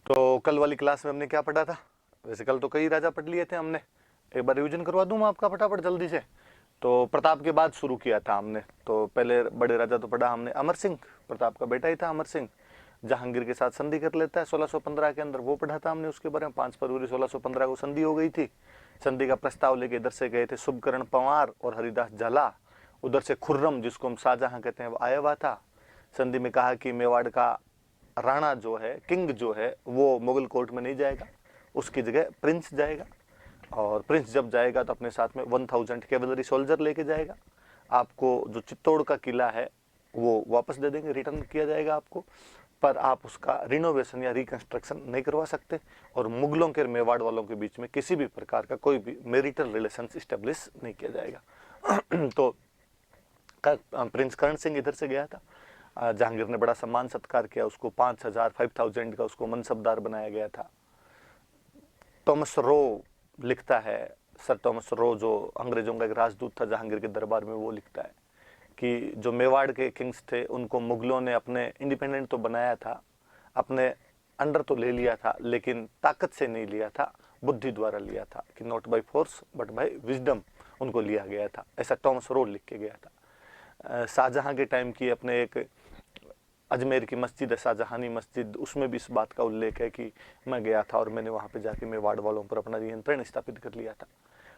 तो कल वाली क्लास में हमने क्या पढ़ा था? वैसे कल तो कई राजा पढ़ लिए थे हमने, एक बार रिवीजन करवा दूं मैं आपका फटाफट जल्दी से। तो प्रताप के बाद शुरू किया था हमने। तो पहले बड़े राजा तो पढ़ा हमने अमर सिंह, प्रताप का बेटा ही था अमर सिंह, जहांगीर के साथ संधि कर लेता है 1615 के अंदर, वो पढ़ा था हमने उसके बारे में। 5 फरवरी 1615 को संधि हो गई थी। संधि का प्रस्ताव लेके इधर से गए थे शुभकरण पंवार और हरिदास झाला, उधर से खुर्रम जिसको हम शाहजहां कहते हैं वो आया हुआ था। संधि में कहा कि मेवाड़ का राणा जो है, किंग जो है, वो मुगल कोर्ट में नहीं जाएगा, उसकी जगह प्रिंस जाएगा। और प्रिंस जब जाएगा तो अपने साथ में 1000 कैवलरी सोल्जर लेके जाएगा। आपको जो चित्तौड़ का किला है वो वापस दे देंगे, रिटर्न किया जाएगा आपको, पर आप उसका रिनोवेशन या रिकंस्ट्रक्शन नहीं करवा सकते। और मुगलों के मेवाड़ वालों के बीच में किसी भी प्रकार का कोई भी मैरिटल रिलेशन स्टेब्लिश नहीं किया जाएगा। तो प्रिंस करण सिंह इधर से गया था। जहांगीर ने बड़ा सम्मान सत्कार किया उसको, 5000 का उसको मनसबदार बनाया गया था। थॉमस रो लिखता है, सर थॉमस रो जो अंग्रेजों का एक राजदूत था जहांगीर के दरबार में, वो लिखता है कि जो मेवाड़ के किंग्स थे उनको मुगलों ने अपने इंडिपेंडेंट तो बनाया था, अपने अंडर तो ले लिया था, लेकिन ताकत से नहीं लिया था, बुद्धि द्वारा लिया था, कि not by force but by wisdom उनको लिया गया था। ऐसा थॉमस रो लिख के गया था। शाहजहां के टाइम की अपने एक अजमेर की मस्जिद है शाहजहानी मस्जिद, उसमें भी इस बात का उल्लेख है कि मैं गया था और मैंने वहाँ पे जाके मेवाड़ वालों पर अपना नियंत्रण स्थापित कर लिया था।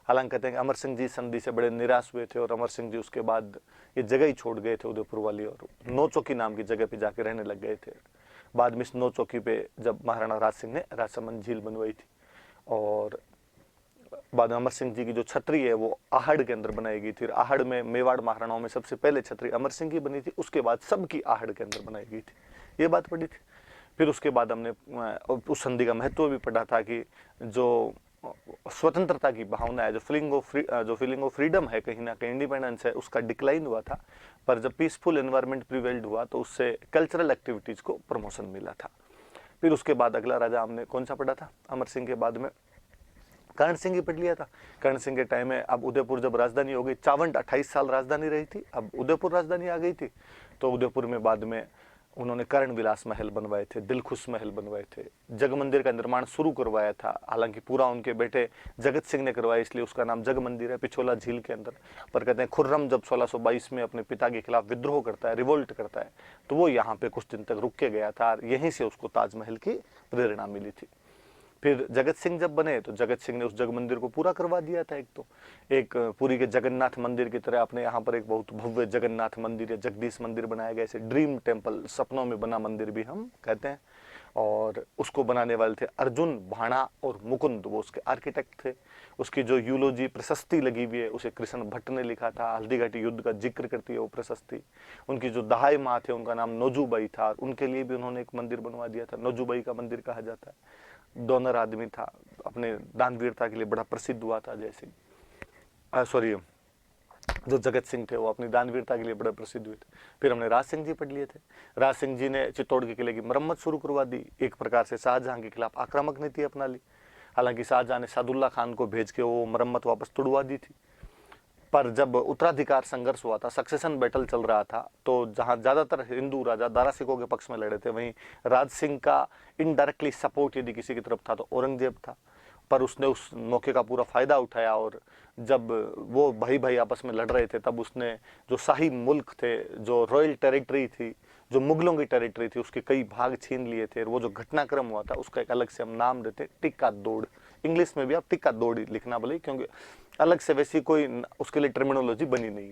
हालांकि कहते हैं कि अमर सिंह जी संधि से बड़े निराश हुए थे और अमर सिंह जी उसके बाद ये जगह ही छोड़ गए थे उदयपुर वाली, और नौचौकी नाम की जगह पे जाके रहने लग गए थे। बाद में इस नौचौकी पे जब महाराणा राज सिंह ने राजसमंद झील बनवाई थी, और बाद में अमर सिंह जी की जो छतरी है वो आहड़ के अंदर बनाई गई थी। आहड़ में मेवाड़ महाराणाओं में सबसे पहले छतरी अमर सिंह की बनी थी, उसके बाद सबकी आहड़ के अंदर बनाई गई थी। ये बात पढ़ी थी। फिर उसके बाद हमने उस संधि का महत्व भी पढ़ा था कि जो स्वतंत्रता की भावना है, जो फीलिंग ऑफ फ्रीडम है, कहीं ना कहीं इंडिपेंडेंस है, उसका डिक्लाइन हुआ था। पर जब पीसफुल एनवायरनमेंट प्रिवेल्ड हुआ तो उससे कल्चरल एक्टिविटीज को प्रमोशन मिला था। फिर उसके बाद अगला राजा हमने कौन सा पढ़ा था? अमर सिंह के बाद में कर्ण सिंह ही पढ़ लिया था। कर्ण सिंह के टाइम में अब उदयपुर जब राजधानी हो गई, चावंट 28 साल राजधानी रही थी, अब उदयपुर राजधानी आ गई थी। तो उदयपुर में बाद में उन्होंने कर्ण विलास महल बनवाए थे, दिलखुश महल बनवाए थे, जग मंदिर का निर्माण शुरू करवाया था। हालांकि पूरा उनके बेटे जगत सिंह ने करवाया, इसलिए उसका नाम जग मंदिर है, पिछोला झील के अंदर। पर कहते हैं खुर्रम जब 1622 में अपने पिता के खिलाफ विद्रोह करता है, रिवोल्ट करता है, तो वो यहाँ पे कुछ दिन तक रुक के गया था, और यहीं से उसको ताजमहल की प्रेरणा मिली थी। फिर जगत सिंह जब बने तो जगत सिंह ने उस जग मंदिर को पूरा करवा दिया था। एक पुरी के जगन्नाथ मंदिर की तरह अपने यहाँ पर एक बहुत भव्य जगन्नाथ मंदिर या जगदीश मंदिर बनाया गया, इसे ड्रीम टेम्पल, सपनों में बना मंदिर भी हम कहते हैं। और उसको बनाने वाले थे अर्जुन, भाणा और मुकुंद, वो उसके आर्किटेक्ट थे। उसकी जो यूलोजी प्रशस्ति लगी हुई है उसे कृष्ण भट्ट ने लिखा था, हल्दी घाटी युद्ध का जिक्र करती है वो प्रशस्ति। उनकी जो दहाई माँ थे उनका नाम नोजूबाई था, और उनके लिए भी उन्होंने एक मंदिर बनवा दिया था, नोजूबाई का मंदिर कहा जाता है। डोनर आदमी था, अपने दानवीरता के लिए बड़ा प्रसिद्ध हुआ था। जैसे सॉरी, जो जगत सिंह थे वो अपनी दानवीरता के लिए बड़े प्रसिद्ध हुए थे। फिर हमने राज सिंह जी पढ़ लिए थे। राज सिंह जी ने चित्तौड़ के किले की मरम्मत शुरू करवा दी, एक प्रकार से शाहजहां के खिलाफ आक्रामक नीति अपना ली। हालांकि शाहजहां ने सादुल्ला खान को भेज के वो मरम्मत वापस तुड़वा दी थी। पर जब उत्तराधिकार संघर्ष हुआ था, सक्सेशन बैटल चल रहा था, तो जहां ज्यादातर हिंदू राजा दारा सिखों के पक्ष में लड़े थे, वहीं राज सिंह का इनडायरेक्टली सपोर्ट यदि किसी की तरफ था तो औरंगजेब था। पर उसने उस मौके का पूरा फायदा उठाया, और जब वो भाई भाई आपस में लड़ रहे थे तब उसने जो शाही मुल्क थे, जो रॉयल टेरिटरी थी, जो मुगलों की टेरिटरी थी, उसके कई भाग छीन लिए थे। और वो जो घटनाक्रम हुआ था उसका एक अलग से हम नाम देते, टिक्का दौड़। इंग्लिश में भी आप टिक्का दौड़ लिखना बोले, क्योंकि अलग से वैसी कोई उसके लिए टर्मिनोलॉजी बनी नहीं।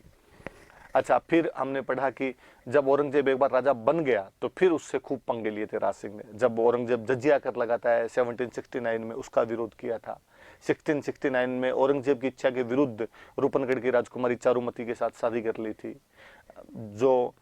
अच्छा, फिर हमने पढ़ा कि जब औरंगजेब एक बार राजा बन गया तो फिर उससे खूब पंगे लिए थे राज सिंह ने। जब औरंगजेब जजिया कर लगाता है 1769 में, उसका विरोध किया था। 1669 में औरंगजेब की इच्छा के विरुद्ध रूपनगढ़ की राजकुमारी चारुमती के साथ शादी कर ली थी। जो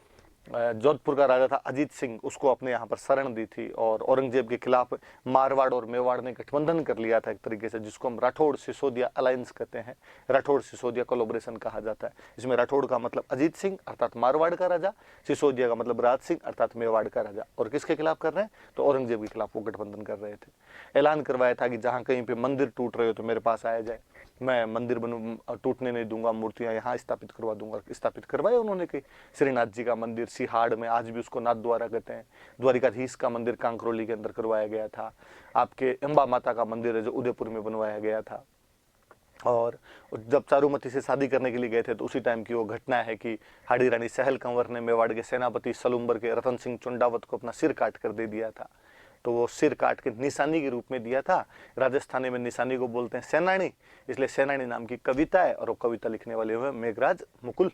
जोधपुर का राजा था अजीत सिंह, उसको अपने यहाँ पर शरण दी थी, और औरंगजेब के खिलाफ मारवाड़ और मेवाड़ ने गठबंधन कर लिया था एक तरीके से, जिसको हम राठौड़ सिसोदिया अलायंस कहते हैं, राठौड़ सिसोदिया कोलोब्रेशन कहा जाता है। इसमें राठौड़ का मतलब अजीत सिंह अर्थात मारवाड़ का राजा, सिसोदिया का मतलब राज सिंह अर्थात मेवाड़ का राजा। और किसके खिलाफ कर रहे हैं? तो औरंगजेब के खिलाफ वो गठबंधन कर रहे थे। ऐलान करवाया था कि जहाँ कहीं पे मंदिर टूट रहे हो तो मेरे पास आया जाए, मैं मंदिर टूटने नहीं दूंगा, मूर्तियां यहाँ स्थापित करवा दूंगा। स्थापित करवाए उन्होंने कई, श्रीनाथ जी का मंदिर, सिहाड़ में, आज भी उसको नाथ द्वारा कहते हैं। द्वारिकाधीश का मंदिर कांकरोली के अंदर करवाया गया था। आपके अंबा माता का मंदिर है जो उदयपुर में बनवाया गया था। और जब चारुमती से शादी करने के लिए गए थे तो उसी टाइम की वो घटना है कि हाड़ी रानी सहल कंवर ने मेवाड़ के सेनापति सलुम्बर के रतन सिंह चुंडावत को अपना सिर काट कर दे दिया था। तो वो सिर काट के निशानी के रूप में दिया था। राजस्थानी में निशानी को बोलते हैं सेनानी, इसलिए सेनानी नाम की कविता है और वो कविता लिखने वाले हुए मेघराज मुकुल।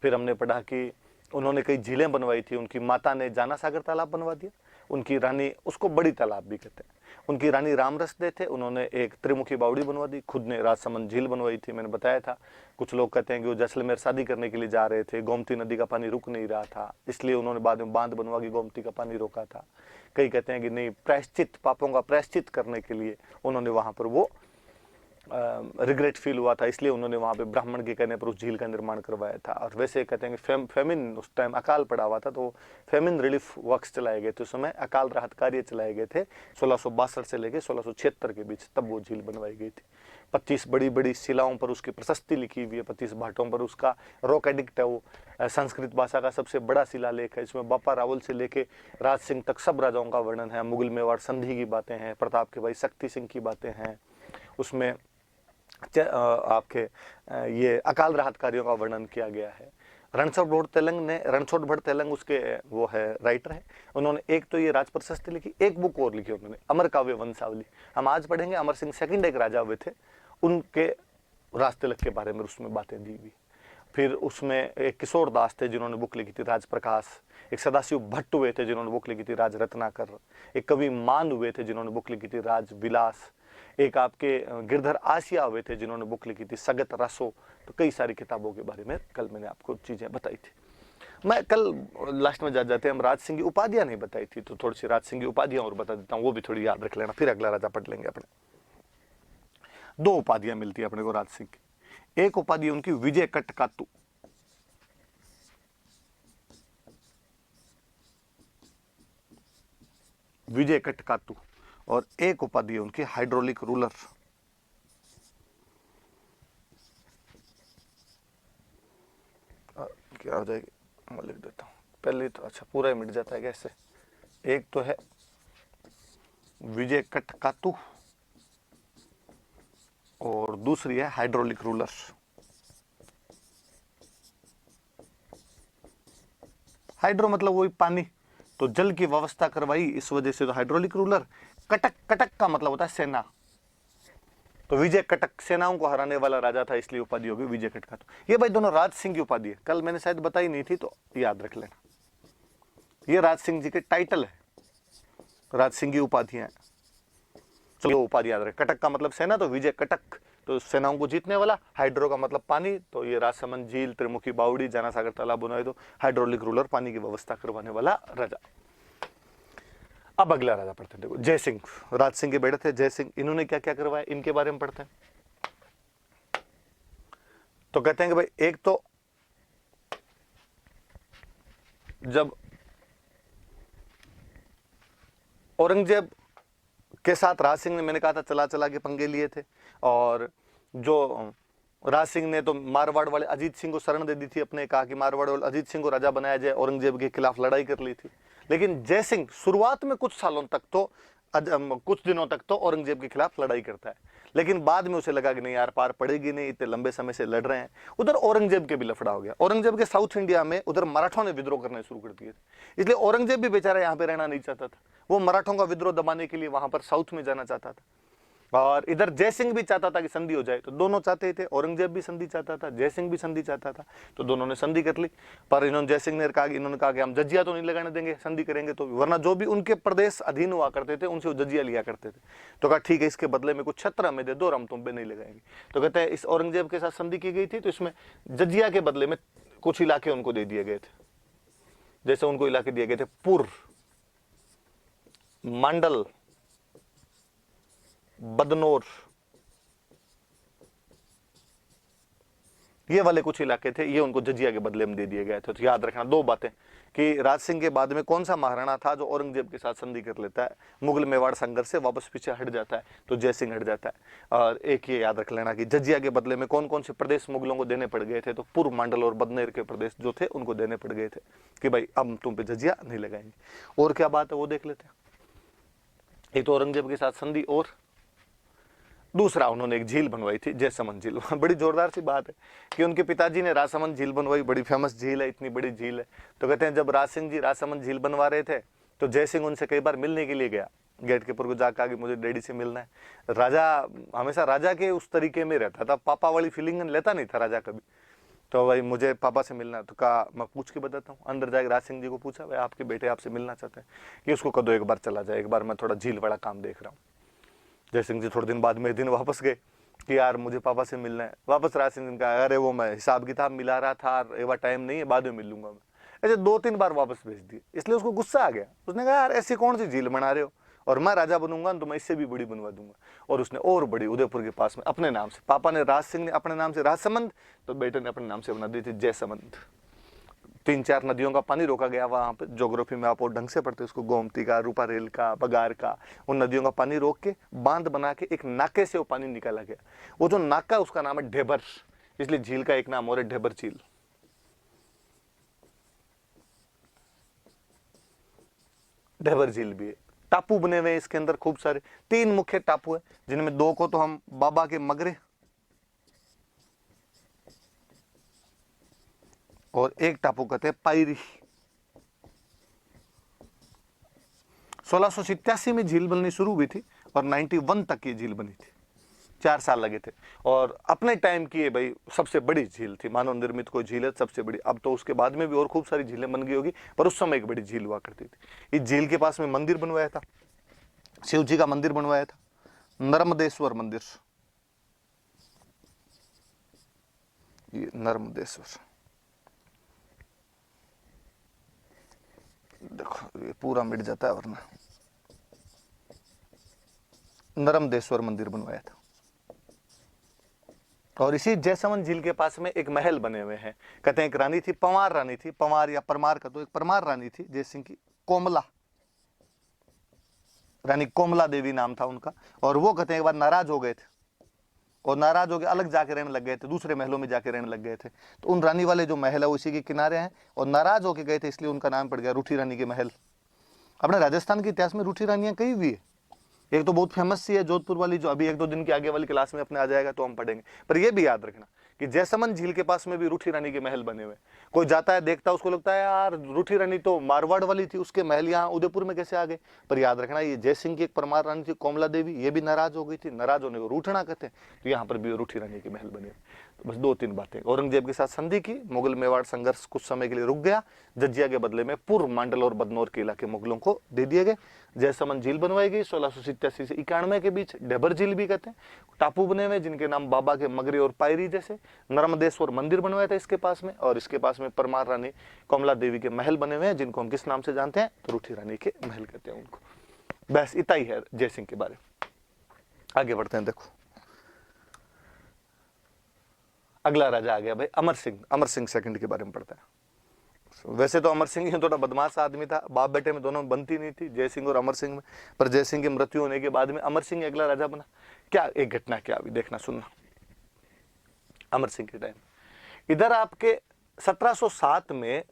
फिर हमने पढ़ा कि उन्होंने कई झीलें बनवाई थी। उनकी माता ने जाना सागर तालाब बनवा दिया, उनकी रानी, उसको बड़ी तालाब भी कहते हैं। उनकी रानी रामरस दे थे, उन्होंने एक त्रिमुखी बावड़ी बनवा दी। खुद ने राजसमंद झील बनवाई थी, मैंने बताया था। कुछ लोग कहते हैं कि वो जैसलमेर शादी करने के लिए जा रहे थे, गोमती नदी का पानी रुक नहीं रहा था, इसलिए उन्होंने बाद में बांध बनवा के गोमती का पानी रोका था। कई कहते हैं कि नहीं, प्रायश्चित, पापों का प्रायश्चित करने के लिए उन्होंने वहां पर वो रिग्रेट फील हुआ था, इसलिए उन्होंने वहां पे ब्राह्मण के कहने पर उस झील का निर्माण करवाया था। और वैसे कहते हैं कि फेमिन, उस टाइम अकाल पड़ा हुआ था, तो फेमिन रिलीफ वर्क्स चलाए गए थे, उस समय अकाल राहत कार्य चलाए गए थे 1662 से लेकर 1676 के बीच, तब वो झील बनवाई गई थी। 25 बड़ी बड़ी शिलाओं पर उसकी प्रशस्ति लिखी हुई है, 25 भाटों पर उसका रॉक एडिक्ट है। वो संस्कृत भाषा का सबसे बड़ा शिलालेख है। इसमें बापा रावल से लेके राज सिंह तक सब राजाओं का वर्णन है। मुगल मेवाड़ संधि की बातें हैं, प्रताप के भाई शक्ति सिंह की बातें हैं। उसमें आपके ये अकाल राहत कार्यों का वर्णन किया गया है। रणछोड़ भट्ट तेलंग उसके वो है, राइटर है। उन्होंने एक तो ये राज प्रशस्ति लिखी, एक बुक और लिखी उन्होंने, अमर काव्य वंशावली। हम आज पढ़ेंगे। अमर सिंह सेकंड एक राजा हुए थे, उनके राज तिलक के बारे में उसमें बातें दी हुई। फिर उसमें एक किशोर दास थे जिन्होंने बुक लिखी थी राज प्रकाश। एक सदाशिव भट्ट हुए थे जिन्होंने बुक लिखी थी राज रत्नाकर। एक कवि मान हुए थे जिन्होंने बुक लिखी थी राज विलास। एक आपके गिरधर आसिया हुए थे जिन्होंने बुक लिखी थी सगत रसो। तो कई सारी किताबों के बारे में कल मैंने आपको चीजें बताई थी। मैं कल लास्ट में जाते हम राज सिंह की उपाधियां नहीं बताई थी, तो थोड़ी सी राज सिंह की उपाधियां और बता देता हूँ, वो भी थोड़ी याद रख लेना, फिर अगला राजा पढ़ लेंगे अपने। 2 उपाधियां मिलती है अपने को राज सिंह की। एक उपाधि उनकी विजय कटकातु, विजय कटकातु, और एक उपाधि उनकी हाइड्रोलिक रूलर। क्या हो जाएगी, मैं लिख देता हूं पहले तो। अच्छा, पूरा ही मिट जाता है कैसे। एक तो है विजय कटकातु और दूसरी है हाइड्रोलिक रूलर। हाइड्रो मतलब वही पानी, तो जल की व्यवस्था करवाई, इस वजह से तो हाइड्रोलिक रूलर। कटक, कटक का मतलब होता है सेना, तो विजय कटक सेनाओं को हराने वाला राजा था, इसलिए उपाधि होगी विजय कटक। ये भाई दोनों राज सिंह की उपाधि है, कल मैंने शायद बताई नहीं थी, तो याद रख लेना। ये राज सिंह जी के टाइटल है, राज सिंह की उपाधियां। चलो उपाधि याद रहे। कटक का मतलब सेना, तो विजय कटक तो सेनाओं को जीतने वाला। हाइड्रो का मतलब पानी, तो ये राजसमंद झील, त्रिमुखी बावड़ी, जाना सागर तालाब बनाए। तो हाइड्रोलिक रूलर, पानी की व्यवस्था करवाने वाला राजा। अब अगला राजा पढ़ते हैं, देखो जय सिंह, राज सिंह के बेटे थे जय सिंह। इन्होंने क्या क्या करवाया, इनके बारे में पढ़ते हैं। तो कहते हैं कि भाई एक तो जब औरंगजेब के साथ राज सिंह ने, मैंने कहा था, चला चला के पंगे लिए थे, और जो राज सिंह ने तो मारवाड़ वाले अजीत सिंह को शरण दे दी थी अपने, कहा कि मारवाड़ वाले अजीत सिंह को राजा बनाया जाए, औरंगजेब के खिलाफ लड़ाई कर ली थी। लेकिन जय सिंह शुरुआत में कुछ सालों तक तो, कुछ दिनों तक तो औरंगजेब के खिलाफ लड़ाई करता है, लेकिन बाद में उसे लगा कि नहीं यार, पार पड़ेगी नहीं, इतने लंबे समय से लड़ रहे हैं। उधर औरंगजेब के भी लफड़ा हो गया। औरंगजेब के साउथ इंडिया में उधर मराठों ने विद्रोह करने शुरू कर दिए थे, इसलिए औरंगजेब भी बेचारा यहाँ पे रहना नहीं चाहता था। वो मराठों का विद्रोह दबाने के लिए वहां पर साउथ में जाना चाहता था, और इधर जय सिंह भी चाहता था कि संधि हो जाए। तो दोनों चाहते थे, औरंगजेब भी संधि चाहता था, जय सिंह भी संधि चाहता था, तो दोनों ने संधि कर ली। पर इन्होंने, जय सिंह ने कहा, इन्होंने कहा कि हम जजिया तो नहीं लगाने देंगे, संधि करेंगे तो, वरना जो भी उनके प्रदेश अधीन हुआ करते थे उनसे वो जजिया लिया करते थे। तो कहा ठीक है, इसके बदले में कुछ छत्र हमें दे दो और हम तुम पे नहीं लगाएंगे। तो कहते हैं इस औरंगजेब के साथ संधि की गई थी, तो इसमें जजिया के बदले में कुछ इलाके उनको दे दिए गए थे। जैसे उनको इलाके दिए गए थे पुर, मंडल, बदनौर, ये वाले कुछ इलाके थे, ये उनको जजिया के बदले में दे दिए गए थे। तो याद रखना दो बातें कि राज सिंह के बाद में कौन सा महाराणा था जो औरंगजेब के साथ संधि कर लेता है, मुगल मेवाड़ संघर्ष से वापस पीछे हट जाता है, तो जय सिंह हट जाता है। और एक ये याद रख लेना कि जजिया के बदले में कौन कौन से प्रदेश मुगलों को देने पड़ गए थे, तो पूर्व मंडल और बदनेर के प्रदेश जो थे उनको देने पड़ गए थे कि भाई अब तुम पे जजिया नहीं लगाएंगे। और क्या बात है वो देख लेते हैं। एक तो औरंगजेब के साथ संधि, और दूसरा उन्होंने एक झील बनवाई थी जयसमंद झील। बड़ी जोरदार सी बात है कि उनके पिताजी ने राजसमंद झील बनवाई, बड़ी फेमस झील है, इतनी बड़ी झील है। तो कहते हैं जब राज सिंह जी राजसमंद झील बनवा रहे थे तो जय सिंह उनसे कई बार मिलने के लिए गया, गेट के ऊपर को जाकर आगे मुझे डैडी से मिलना है। राजा हमेशा राजा के उस तरीके में रहता था, पापा वाली फीलिंग लेता नहीं था राजा कभी। तो भाई मुझे पापा से मिलना है, तो कहा मैं पूछ के बताता हूँ। अंदर जाके राज सिंह जी को पूछा, भाई आपके बेटे आपसे मिलना चाहते हैं कि उसको कदो एक बार चला जाए, एक बार मैं थोड़ा झील वाला काम देख रहा हूँ। जय सिंह जी थोड़े दिन बाद में दिन वापस गए कि यार मुझे पापा से मिलना है। वापस राज सिंह जी ने कहा अरे वो मैं हिसाब किताब मिला रहा था, एक बार टाइम नहीं है, बाद में मिल लूंगा मैं। ऐसे 2-3 बार वापस भेज दिए, इसलिए उसको गुस्सा आ गया। उसने कहा यार ऐसी कौन सी झील बना रहे हो, और मैं राजा बनूंगा तो मैं इससे भी बड़ी बनवा दूंगा। और उसने और बड़ी उदयपुर के पास में अपने नाम से, पापा ने राज सिंह ने अपने नाम से राजसमंद, तो बेटे ने अपने नाम से बना दी थी जयसमंद। 3-4 नदियों का पानी रोका गया वहां पे, ज्योग्राफी में आप और ढंग से पढ़ते उसको, गोमती का, रूपारेल का, बगार का, उन नदियों का पानी रोक के बांध बना के एक नाके से वो पानी निकाला गया। वो जो नाका उसका नाम है ढेबर, इसलिए झील का एक नाम और है ढेबर झील। ढेबर झील भी है। टापू बने हुए इसके अंदर खूब सारे, 3 मुख्य टापू है, जिनमें 2 को तो हम बाबा के मगरे और एक टापू कहते हैं पायरी। 1687 में झील बननी शुरू हुई थी और 91 तक ये झील बनी थी, 4 साल लगे थे। और अपने टाइम की ये भाई सबसे बड़ी झील थी, मानव निर्मित कोई झील है सबसे बड़ी। अब तो उसके बाद में भी और खूब सारी झीलें बन गई होगी, पर उस समय एक बड़ी झील हुआ करती थी। इस झील के पास में मंदिर बनवाया था, शिव जी का मंदिर बनवाया था, नर्मदेश्वर मंदिर। ये नर्मदेश्वर देखो, ये पूरा मिट जाता है वरना। नर्मदेश्वर मंदिर बनवाया था। और इसी जयसमंद झील के पास में एक महल बने हुए हैं। कहते हैं एक रानी थी, पंवार रानी थी, पंवार या परमार का, तो एक परमार रानी थी जय सिंह की, कोमला, रानी कोमला देवी नाम था उनका। और वो कहते हैं एक बार नाराज हो गए थे, और नाराज हो गए अलग जाके रहने लग गए थे, दूसरे महलों में जाके रहने लग गए थे। तो उन रानी वाले जो महल है उसी के किनारे हैं, और नाराज होके गए थे इसलिए उनका नाम पड़ गया रूठी रानी के महल। अपने राजस्थान के इतिहास में रूठी रानियां कई हुई है। एक तो बहुत फेमस सी है जोधपुर वाली, जो अभी 1-2 दिन के आगे वाली क्लास में अपने आ जाएगा तो हम पढ़ेंगे। पर यह भी याद रखना कि जयसमंद झील के पास में भी रूठी रानी के महल बने हुए। कोई जाता है देखता है उसको लगता है यार रूठी रानी तो मारवाड़ वाली थी, उसके महल यहाँ उदयपुर में कैसे आ गए। पर याद रखना ये जय सिंह की एक परमार रानी थी कोमला देवी, ये भी नाराज हो गई थी, नाराज होने को रूठना कहते हैं, तो यहाँ पर भी रूठी रानी के महल बने। तो बस 2-3 बातें। औरंगजेब के साथ संधि की, मुगल मेवाड़ संघर्ष कुछ समय के लिए रुक गया, जजिया के बदले में पूर्व मंडल और बदनौर के इलाके मुगलों को दे दिए गए। जयसमंद झील बनवाई गई 1687 से 91 के बीच, ढेबर झील भी कहते हैं। टापू बने हुए जिनके नाम बाबा के मगरे और पायरी जैसे। नर्मदेश्वर मंदिर बनवाया था इसके पास में, और इसके पास में परमार रानी कमला देवी के महल बने हुए हैं, जिनको हम किस नाम से जानते हैं, तो रूठी रानी के महल कहते हैं उनको। बस इतना ही है जय सिंह के बारे में। आगे बढ़ते हैं। देखो अगला राजा आ गया भाई अमर सिंह। अमर सिंह सेकंड के बारे में पढ़ते हैं। वैसे तो अमर सिंह ही थोड़ा बदमाश आदमी था, बाप बेटे में दोनों में बनती नहीं थी, जय सिंह और अमर सिंह में। पर जय सिंह की मृत्यु होने के बाद में अमर सिंह अगला राजा बना। क्या एक घटना क्या हुई देखना सुनना। अमर सिंह के टाइम इधर आपके 1707 में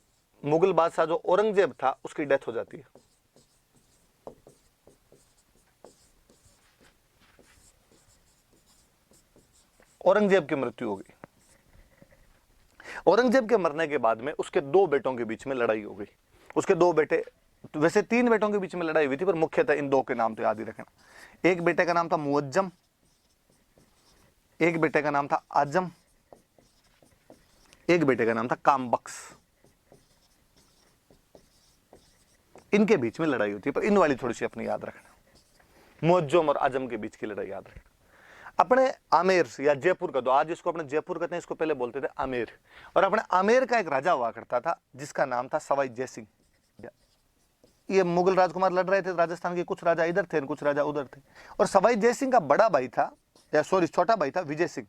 मुगल बादशाह जो औरंगजेब था उसकी डेथ हो जाती है। औरंगजेब की मृत्यु हो गई। औरंगजेब के मरने के बाद में उसके 2 बेटों के बीच में लड़ाई हो गई। उसके 2 बेटे, तो वैसे 3 बेटों के बीच में लड़ाई हुई थी, पर मुख्यतः इन 2 के नाम थे, याद ही रखना। एक बेटे का नाम था मुअज्जम, एक बेटे का नाम था आजम, एक बेटे का नाम था कामबख्श। इनके बीच में लड़ाई होती है, पर इन वाली थोड़ी सी अपनी याद रखना। मुअज्जम और आजम के बीच की लड़ाई याद रखना। अपने आमेर या जयपुर का, तो आज इसको अपने जयपुर कहते हैं, इसको पहले बोलते थे आमेर। और अपने आमेर का एक राजा हुआ करता था जिसका नाम था सवाई जय सिंह। ये मुगल राजकुमार लड़ रहे थे, राजस्थान के कुछ राजा इधर थे, कुछ राजा उधर थे। और सवाई जय सिंह का बड़ा भाई था, या सॉरी छोटा भाई था विजय सिंह।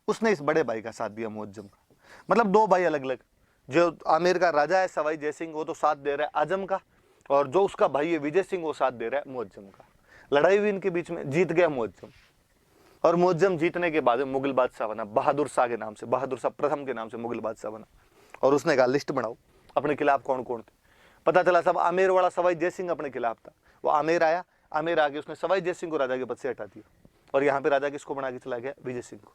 उसने इस बड़े भाई का साथ दिया मुअज्जम का। मतलब दो भाई अलग अलग, जो आमेर का राजा है सवाई जय सिंह वो तो साथ दे रहा है आजम का, और जो उसका भाई है विजय सिंह वो साथ दे रहा है मुअज्जम का। लड़ाई हुई इनके बीच में, जीत गया मुअज्जम, और मुअज्जम जीतने के बाद मुगल बादशाह बना, बहादुर शाह के नाम से, बहादुर शाह प्रथम के नाम से मुगल बादशाह बना। और उसने कहा लिस्ट बनाओ अपने खिलाफ कौन कौन थे। पता चला सब आमेर वाला सवाई जय सिंह अपने खिलाफ था। वो आमेर आया, आमेर आके उसने सवाई जय सिंह को राजा के पद से हटा दिया, और यहाँ पे राजा किसको बना के चला गया, विजय सिंह को।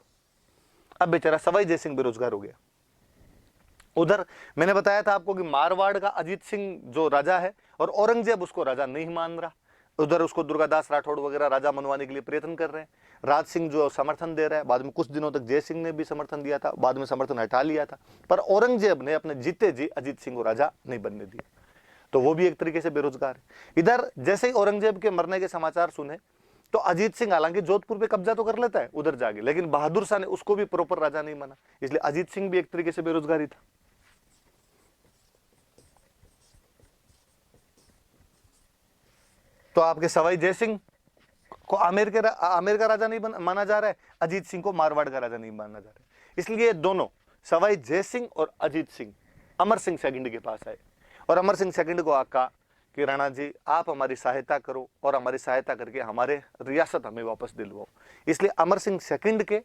अब बेचारा सवाई जय सिंह बेरोजगार हो गया। उधर मैंने बताया था आपको कि मारवाड़ का अजीत सिंह जो राजा है, और औरंगजेब उसको राजा नहीं मान रहा। उधर उसको दुर्गादास राठौड़ वगैरह राजा मनवाने के लिए प्रयत्न कर रहे हैं। राज सिंह जो समर्थन दे रहा है, बाद में कुछ दिनों तक जय सिंह ने भी समर्थन दिया था, बाद में समर्थन हटा लिया था, पर औरंगजेब ने अपने जीते जी अजीत सिंह को राजा नहीं बनने दिया, तो वो भी एक तरीके से बेरोजगार है। इधर जैसे ही औरंगजेब के मरने के समाचार सुने तो अजीत सिंह हालांकि जोधपुर पे कब्जा तो कर लेता है उधर जाके, लेकिन बहादुर शाह ने उसको भी प्रॉपर राजा नहीं माना, इसलिए अजीत सिंह भी एक तरीके से बेरोजगारी था। तो आपके सवाई जय सिंह को आमेर का राजा नहीं माना जा रहा है, अजीत सिंह को मारवाड़ का राजा नहीं माना जा रहा है। इसलिए दोनों सवाई जय सिंह और अजीत सिंह अमर सिंह सेकंड के पास आए, और अमर सिंह सेकंड को आका कि राणा जी आप हमारी सहायता करो, और हमारी सहायता करके हमारे रियासत हमें वापस दिलवाओ। इसलिए अमर सिंह सेकंड के,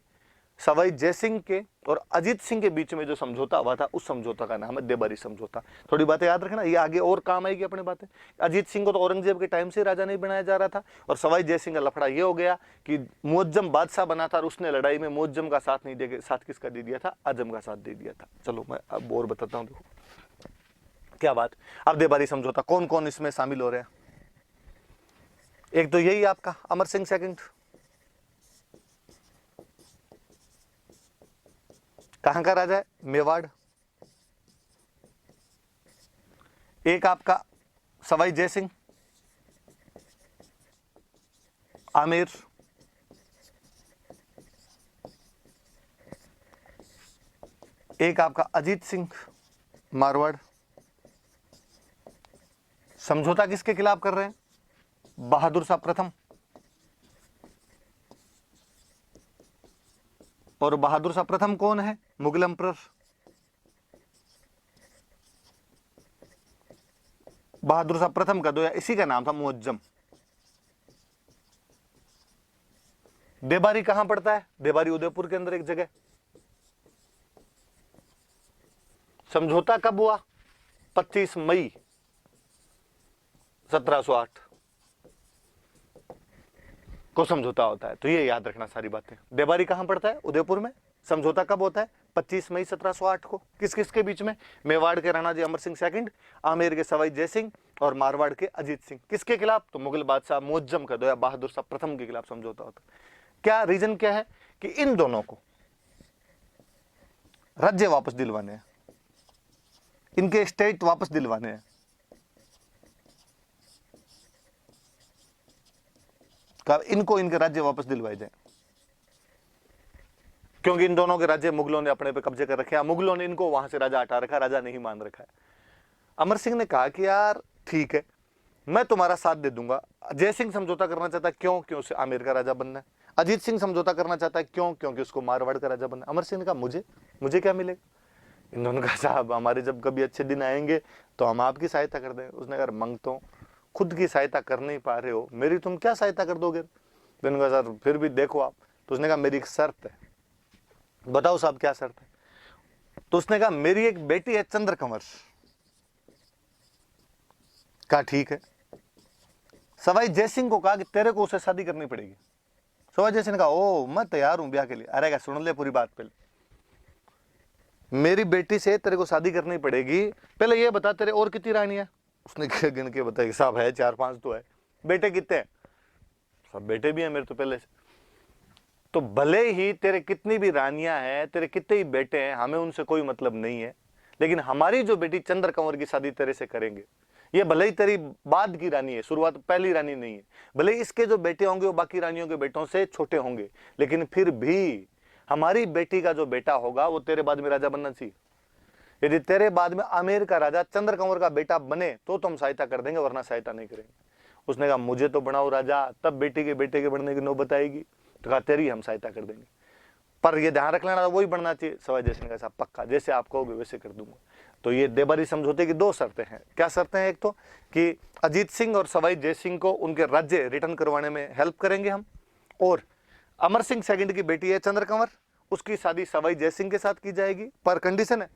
सवाई जय सिंह के और अजीत सिंह के बीच में जो समझौता हुआ था, उस समझौता का नाम है देबारी समझौता। थोड़ी बातें याद रखना, ये आगे और काम आएगी अपने बातें। अजीत सिंह को तो औरंगजेब के टाइम से राजा नहीं बनाया जा रहा था, और सवाई जय सिंह का लफड़ा ये हो गया कि मुअज्जम बादशाह बना था, और उसने लड़ाई में मुअज्जम का साथ नहीं दे, साथ किसका दे दिया था, आजम का साथ दे दिया था। चलो मैं अब और बताता हूँ, देखो क्या बात। अब देबारी समझौता कौन कौन इसमें शामिल हो रहे हैं। एक तो यही आपका अमर सिंह सेकंड, कहां का राजा है, मेवाड़। एक आपका सवाई जय सिंह आमेर, एक आपका अजीत सिंह मारवाड़। समझौता किसके खिलाफ कर रहे हैं, बहादुर शाह प्रथम, और बहादुर शाह प्रथम कौन है, मुगल एम्परर। बहादुर शाह प्रथम का दोया इसी का नाम था मुअज्जम। देबारी कहां पड़ता है, देबारी उदयपुर के अंदर एक जगह। समझौता कब हुआ, 25 मई 1708 को समझौता होता है। तो ये याद रखना सारी बातें। देबारी कहां पड़ता है, उदयपुर में। समझौता कब होता है, 25 मई 1708 को। किस किस के बीच में, मेवाड़ के राणा जी अमर सिंह सेकंड, आमेर के सवाई जय सिंह और मारवाड़ के अजीत सिंह। किसके खिलाफ, तो मुगल बादशाह मुअज्जम का दोया बहादुर शाह प्रथम के खिलाफ समझौता होता है। क्या रीजन क्या है कि इन दोनों को राज्य वापस दिलवाने हैं, इनके स्टेट वापस दिलवाने हैं। इनको इनके राज्य वापस दिलवाए जाए, क्योंकि इन दोनों के राज्य मुगलों ने अपने पे कब्जे कर रखे हैं। मुगलों ने इनको वहां से राजा हटा रखा, राजा नहीं मान रखा है। अमर सिंह ने कहा कि यार ठीक है, मैं तुम्हारा साथ दे दूंगा। जय सिंह समझौता करना चाहता है, क्यों, क्यों उसे आमेर का राजा बनना है। अजीत सिंह समझौता करना चाहता है, क्यों, क्योंकि उसको मारवाड़ का राजा बनना है। अमर सिंह ने कहा मुझे क्या मिलेगा। इन दोनों का साहब हमारे जब कभी अच्छे दिन आएंगे तो हम आपकी सहायता कर देंगे। उसने कहा मंगता हूं, खुद की सहायता कर नहीं पा रहे हो, मेरी तुम क्या सहायता कर दोगे। तो उन्होंने कहा सर फिर भी देखो आप। तो उसने कहा मेरी एक शर्त है। बताओ साहब क्या शर्त है। तो उसने कहा मेरी एक बेटी है चंद्रकंवर। कहा ठीक है। सवाई जय सिंह को कहा कि तेरे को उससे शादी करनी पड़ेगी। सवाई जय सिंह ने कहा ओ मैं तैयार हूं ब्याह के लिए। अरे क्या, सुन ले पूरी बात। पहले मेरी बेटी से तेरे को शादी करनी पड़ेगी, पहले ये बता तेरे और कितनी रानी है। उसने गिन के बताया, साहब है 4-5 तो है। बेटे कितने हैं, सब बेटे भी हैं मेरे तो पहले से। तो भले ही तेरे कितनी भी रानियां हैं, तेरे कितने ही बेटे हैं, हमें उनसे कोई मतलब नहीं है, लेकिन हमारी जो बेटी चंद्रकंवर की शादी तेरे से करेंगे। ये भले ही तेरी बाद की रानी है, शुरुआत पहली रानी नहीं है। भले ही इसके जो बेटे होंगे वो बाकी रानियों के बेटों से छोटे होंगे, लेकिन फिर भी हमारी बेटी का जो बेटा होगा वो तेरे बाद में राजा बनना चाहिए। यदि तेरे बाद में आमेर का राजा चंद्रकंवर का बेटा बने तो हम सहायता कर देंगे, वरना सहायता नहीं करेंगे। उसने कहा मुझे तो बनाओ राजा, तब बेटी के बेटे के बनने की नौबत आएगी। तो कहा तेरी हम सहायता कर देंगे। पर ये ध्यान रख लेना वही बनना चाहिए। सवाई जय सिंह का साहब पक्का, जैसे आप कहोगे वैसे कर दूंगा। तो ये देबारी समझौते की दो शर्तें हैं। क्या शर्तें हैं? एक तो कि अजीत सिंह और सवाई जय सिंह को उनके राज्य रिटर्न करवाने में हेल्प करेंगे हम, और अमर सिंह सेकंड की बेटी है चंद्र कंवर, उसकी शादी सवाई जय सिंह के साथ की जाएगी। पर कंडीशन है,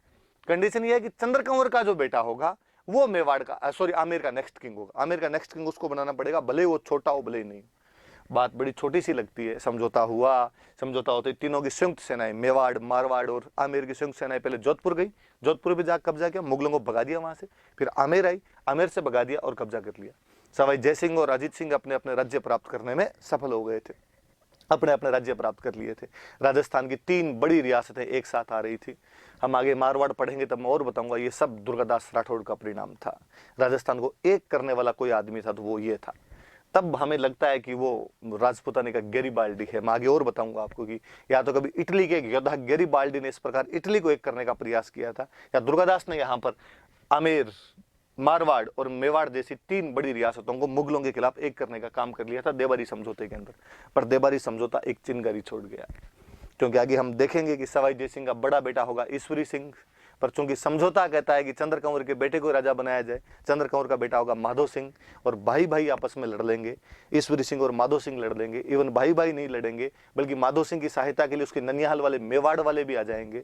कंडीशन ये है कि चंद्र कंवर का जो बेटा होगा वो मेवाड़ का सॉरी आमेर का नेक्स्ट किंग होगा। आमेर का नेक्स्ट किंग उसको बनाना पड़ेगा, भले ही वो छोटा हो भले ही नहीं। बात बड़ी छोटी सी लगती है। समझौता हुआ, समझौता होते तीनों की संयुक्त सेनाएं, मेवाड़, मारवाड़ और आमेर की संयुक्त सेनाएं पहले जोधपुर गई, जोधपुर भी जाकर कब्जा किया, मुगलों को भगा दिया वहां से। फिर आमेर आई, आमेर से भगा दिया और कब्जा कर लिया। सवाई जय सिंह और अजीत सिंह अपने अपने राज्य प्राप्त करने में सफल हो गए थे, अपने अपने राज्य प्राप्त कर लिए थे। राजस्थान की 3 बड़ी रियासतें एक साथ आ रही थी। हम आगे मारवाड़ पढ़ेंगे तब मैं और बताऊंगा, ये सब दुर्गादास राठौड़ का परिणाम था। राजस्थान को एक करने वाला कोई आदमी था तो वो ये था। तब हमें लगता है कि वो राजपुतानी का गैरिबाल्डी है। मैं आगे और बताऊंगा आपको कि या तो कभी इटली के योद्धा गैरिबाल्डी ने इस प्रकार इटली को एक करने का प्रयास किया था, या दुर्गादास ने यहाँ पर आमेर, मारवाड़ और मेवाड़ जैसी 3 बड़ी रियासतों को मुगलों के खिलाफ एक करने का काम कर लिया था देबारी समझौते के अंदर। पर देबारी समझौता एक चिंगारी छोड़ गया, क्योंकि आगे हम देखेंगे कि सवाई जय सिंह का बड़ा बेटा होगा ईश्वरी सिंह, पर चूंकि समझौता कहता है कि चंद्र कंवर के बेटे को राजा बनाया जाए, चंद्र कंवर का बेटा होगा माधो सिंह, और भाई भाई आपस में लड़ लेंगे, ईश्वरी सिंह और माधो सिंह लड़ लेंगे। इवन भाई भाई नहीं लड़ेंगे, बल्कि माधो सिंह की सहायता के लिए उसके ननिहाल वाले मेवाड़ वाले भी आ जाएंगे,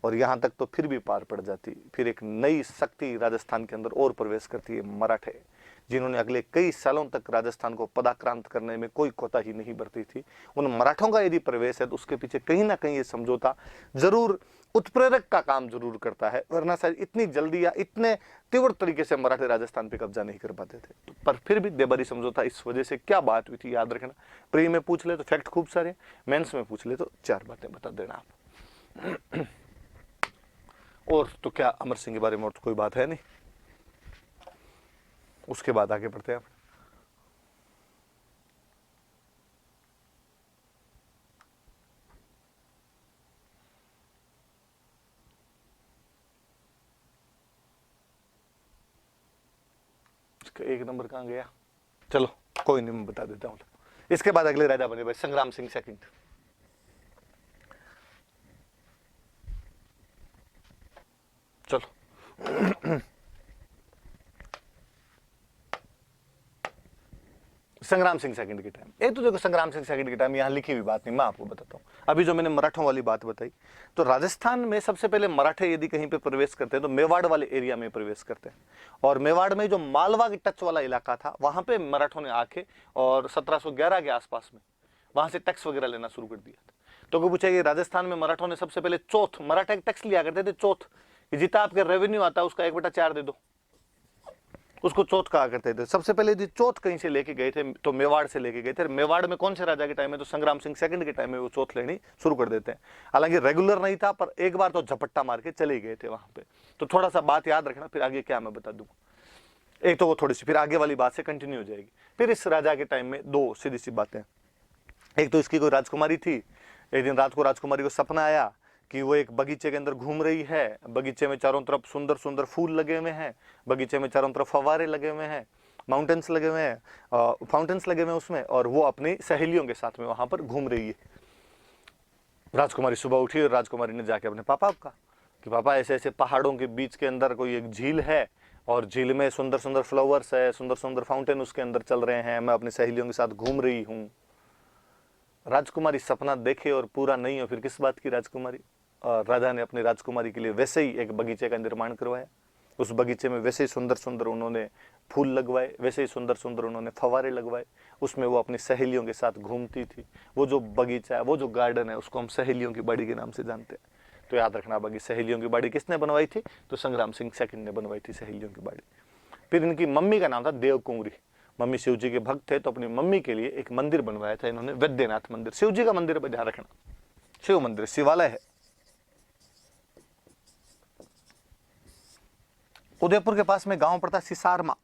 और यहाँ तक तो फिर भी पार पड़ जाती। फिर एक नई शक्ति राजस्थान के अंदर और प्रवेश करती है, मराठे, जिन्होंने अगले कई सालों तक राजस्थान को पदाक्रांत करने में कोई कोताही नहीं बरती थी। उन मराठों का यदि प्रवेश है तो उसके पीछे कहीं ना कहीं ये समझौता जरूर उत्प्रेरक का काम जरूर करता है, वरना शायद इतनी जल्दी या इतने तीव्र तरीके से मराठे राजस्थान पे कब्जा नहीं कर पाते थे। तो पर फिर भी देबारी समझौता इस वजह से क्या बात हुई थी याद रखना। प्री में पूछ ले तो फैक्ट खूब सारे, मेंस में पूछ ले तो 4 बातें बता देना आप। और तो क्या अमर सिंह के बारे में और तो कोई बात है नहीं, उसके बाद आगे बढ़ते हैं आप। इसका 1 नंबर कहां गया? चलो कोई नहीं, मैं बता देता हूं। इसके बाद अगले राजा बने भाई संग्राम सिंह सेकंड। चलो संग्राम सिंह सेकंड के टाइम, एक तो देखो संग्राम सिंह सेकंड के टाइम यहाँ लिखी हुई बात नहीं, मैं आपको बताता हूँ। अभी जो मैंने मराठों वाली बात बताई, तो राजस्थान में सबसे पहले मराठे यदि कहीं पे प्रवेश करते हैं तो मेवाड़ वाले एरिया में प्रवेश करते हैं, और मेवाड़ में जो मालवा की टच वाला इलाका था वहां पे मराठों ने आके और 1711 के आसपास में वहां से टैक्स वगैरह लेना शुरू कर दिया था। तो कोई पूछेगा राजस्थान में मराठों ने सबसे पहले चौथ, मराठा टैक्स लिया करते थे चौथ, जितना आपके रेवेन्यू आता है उसका 1/4 दे दो, उसको चौथ कहा करते थे। सबसे पहले यदि चौथ कहीं से लेके गए थे तो मेवाड़ से लेके गए थे। मेवाड़ में कौन से राजा के टाइम में? तो संग्राम सिंह सेकंड के टाइम में वो चौथ लेनी शुरू कर देते हैं। हालांकि रेगुलर नहीं था, पर एक बार तो झपट्टा मार के चले गए थे वहां पे। तो थोड़ा सा बात याद रखना, फिर आगे क्या मैं बता दूंगा। एक तो वो थोड़ी सी फिर आगे वाली बात से कंटिन्यू हो जाएगी। फिर इस राजा के टाइम में 2 सीधी सी बातें। एक तो इसकी कोई राजकुमारी थी, एक दिन रात को राजकुमारी को सपना आया कि वो एक बगीचे के अंदर घूम रही है, बगीचे में चारों तरफ सुंदर सुंदर फूल लगे हुए हैं, बगीचे में चारों तरफ फव्वारे लगे हुए हैं, माउंटेन्स लगे हुए हैं, फाउंटेन्स लगे हुए हैं उसमें, और वो अपनी सहेलियों के साथ में वहां पर घूम रही है। राजकुमारी सुबह उठी और राजकुमारी ने जाके अपने पापा को कहा कि पापा ऐसे ऐसे पहाड़ों के बीच के अंदर कोई एक झील है, और झील में सुंदर सुंदर फ्लावर्स है, सुंदर सुंदर फाउंटेन उसके अंदर चल रहे हैं, मैं अपनी सहेलियों के साथ घूम रही हूँ। राजकुमारी सपना देखे और पूरा नहीं हो, फिर किस बात की राजकुमारी? राजा ने अपनी राजकुमारी के लिए वैसे ही एक बगीचे का निर्माण करवाया। उस बगीचे में वैसे ही सुंदर सुंदर उन्होंने फूल लगवाए, वैसे ही सुंदर सुंदर उन्होंने फव्वारे लगवाए, उसमें वो अपनी सहेलियों के साथ घूमती थी। वो जो बगीचा है, वो जो गार्डन है, उसको हम सहेलियों की बाड़ी के नाम से जानते हैं। तो याद रखना, बाकी सहेलियों की बाड़ी किसने बनवाई थी? तो संग्राम सिंह सेकंड ने बनवाई थी सहेलियों की बाड़ी। फिर इनकी मम्मी का नाम था देव कुंवरी। मम्मी शिव जी के भक्त थे, तो अपनी मम्मी के लिए एक मंदिर बनवाया था इन्होंने, वैद्यनाथ मंदिर। शिव जी का मंदिर पर ध्यान रखना, शिव मंदिर, शिवालय है। उदयपुर के पास में गांव पड़ता सिसारमा,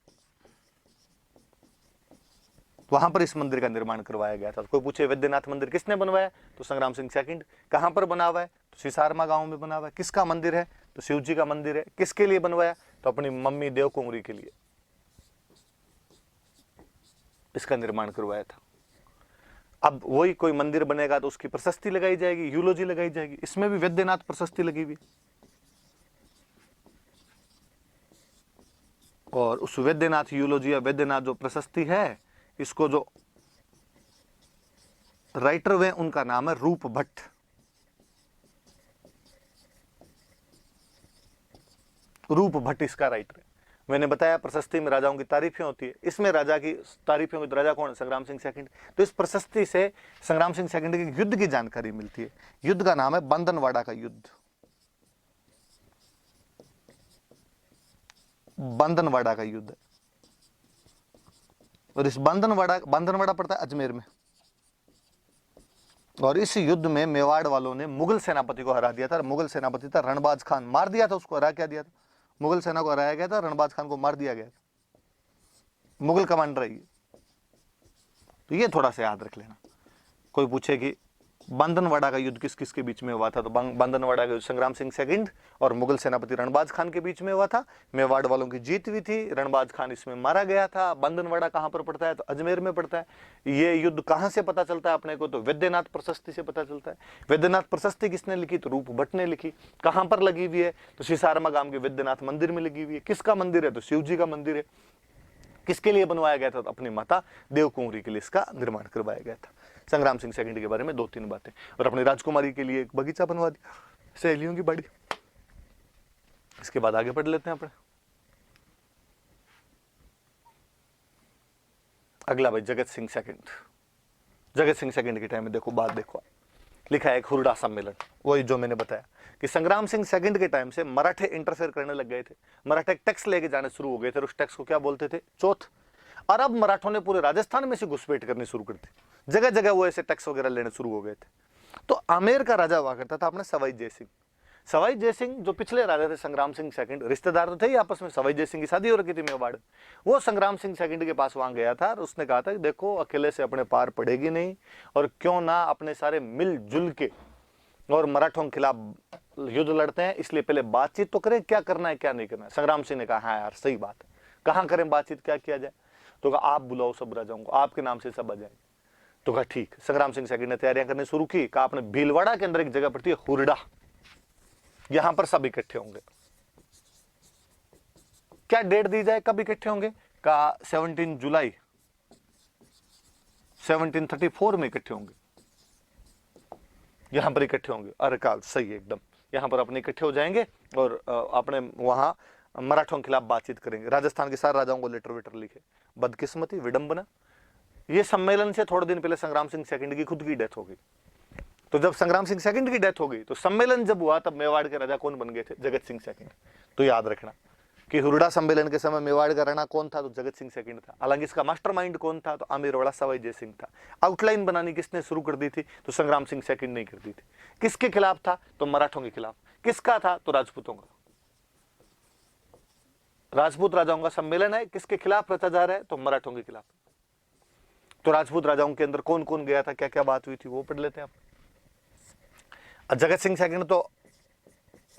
वहां पर इस मंदिर का निर्माण करवाया गया था। तो कोई पूछे वैद्यनाथ मंदिर किसने बनवाया? तो संग्राम सिंह सेकंड। कहां पर बना हुआ है? तो सिसारमा गांव में बना हुआ है। किसका मंदिर है? तो शिव जी का मंदिर है। किसके लिए बनवाया? तो अपनी मम्मी देव कुंवरी के लिए इसका निर्माण करवाया था। अब वही कोई मंदिर बनेगा तो उसकी प्रशस्ति लगाई जाएगी, यूलोजी लगाई जाएगी। इसमें भी वैद्यनाथ प्रशस्ति लगी हुई, और उस वैद्यनाथ यूलोजी या वैद्यनाथ जो प्रशस्ति है, इसको जो राइटर हुए उनका नाम है रूप भट्ट। रूप भट्ट इसका राइटर है। मैंने बताया प्रशस्ति में राजाओं की तारीफें होती है, इसमें राजा की तारीफें होती, राजा कौन है? संग्राम सिंह सेकंड। तो इस प्रशस्ति से संग्राम सिंह सेकंड के युद्ध की जानकारी मिलती है। युद्ध का नाम है बंदनवाड़ा का युद्ध। बंदनवाड़ा का युद्ध, और इस बंदनवाड़ा पड़ता है अजमेर में। और इस युद्ध में मेवाड़ वालों ने मुगल सेनापति को हरा दिया था। मुगल सेनापति था रणबाज खान, मार दिया था उसको, हरा क्या दिया था? मुगल सेना को हराया गया था, रणबाज खान को मार दिया गया था। मुगल कमांडर है ये। तो ये थोड़ा सा याद रख लेना। कोई पूछे कि बंदनवाड़ा का युद्ध किस किस के बीच में हुआ था, तो बंदनवाड़ा का युद्ध संग्राम सिंह सेकंड और मुगल सेनापति रणबाज खान के बीच में हुआ था। मेवाड़ वालों की जीत हुई थी, रणबाज खान इसमें मारा गया था। बंदनवाड़ा कहां पर पड़ता है? तो अजमेर में पड़ता है। ये युद्ध कहां से पता चलता है अपने को? तो वैद्यनाथ प्रशस्ति से पता चलता है। वैद्यनाथ प्रशस्ति किसने लिखी? तो रूप भट्ट ने लिखी। कहां पर लगी हुई है? तो सिसारमा गांव के वैद्यनाथ मंदिर में लगी हुई है। किसका मंदिर है? तो शिव जी का मंदिर है। किसके लिए बनवाया गया था? तो अपनी माता देवकुंवरी के लिए इसका निर्माण करवाया गया था। संग्राम सिंह सेकंड के बारे में 2-3 बातें, और अपनी राजकुमारी के लिए एक बगीचा बनवा दिया, सहेलियों की बाड़ी। इसके बाद आगे पढ़ लेते हैं अपने। अगला भाई जगत सिंह सेकंड। जगत सिंह सेकंड के टाइम में देखो, बात देखो, लिखा है एक हुरडा सम्मेलन। वही जो मैंने बताया कि संग्राम सिंह सेकंड के टाइम से मराठे इंटरफेयर करने लग गए थे। मराठे टैक्स लेके जाने शुरू हो गए थे, और उस टैक्स को क्या बोलते थे? चौथ। और अब मराठों ने पूरे राजस्थान में से घुसपैठ करनी शुरू कर दी। जगह जगह वो ऐसे टैक्स वगैरह लेने शुरू हो गए थे। तो आमेर का राजा हुआ करता था अपने सवाई जय सिंह। सवाई जय सिंह जो पिछले राजा थे संग्राम सिंह सेकंड, रिश्तेदार तो थे ही आपस में। सवाई जय सिंह की शादी हो रखी थी मेवाड़। वो संग्राम सिंह सेकंड के पास वहां गया था, और उसने कहा था कि देखो अकेले से अपने पार पड़ेगी नहीं, और क्यों ना अपने सारे मिलजुल के और मराठों के खिलाफ युद्ध लड़ते हैं। इसलिए पहले बातचीत तो करें, क्या करना है क्या नहीं करना है। संग्राम सिंह ने कहा हाँ यार सही बात है, कहां करें बातचीत, क्या किया जाए? तो कहा आप बुलाओ सब राजाओं को, आपके नाम से सब आ जाएंगे। तो कहा ठीक। संग्राम सिंह सेकंड ने तैयारियां करनी शुरू की। कहा आपने भीलवाड़ा के अंदर एक जगह पड़ती है हुरडा, यहां पर सब इकट्ठे होंगे। क्या डेट दी जाए, कब इकट्ठे होंगे? कहा 17 जुलाई 1734 में इकट्ठे होंगे, यहां पर इकट्ठे होंगे। अरे काल सही है एकदम, यहां पर अपने इकट्ठे हो जाएंगे और अपने वहां मराठों के खिलाफ बातचीत करेंगे। राजस्थान के सारे राजाओं को लेटर वेटर लिखे। बदकिस्मती, विडंबना, ये सम्मेलन से थोड़े दिन पहले संग्राम सिंह सेकंड की खुद की डेथ हो गई। तो जब संग्राम सिंह सेकंड की डेथ हो गई, तो सम्मेलन जब हुआ तब मेवाड़ के राजा कौन बन गए थे? जगत सिंह सेकंड। तो याद रखना कि हुरडा सम्मेलन के समय मेवाड़ का राणा कौन था? तो जगत सिंह सेकंड था। हालांकि इसका मास्टरमाइंड कौन था? तो आमेरवाड़ा सवाई जय सिंह था। आउटलाइन बनानी किसने शुरू कर दी थी? तो संग्राम सिंह सेकंड ने कर दी थी। किसके खिलाफ था? तो मराठों के खिलाफ। किसका था? तो राजपूतों का। राजपूत राजाओं का सम्मेलन है, किसके खिलाफ रचा जा रहा है? तो मराठों के खिलाफ। तो राजपूत राजाओं के अंदर कौन कौन गया था, क्या क्या बात हुई थी, वो पढ़ लेते हैं आप। जगत सिंह सेकंड तो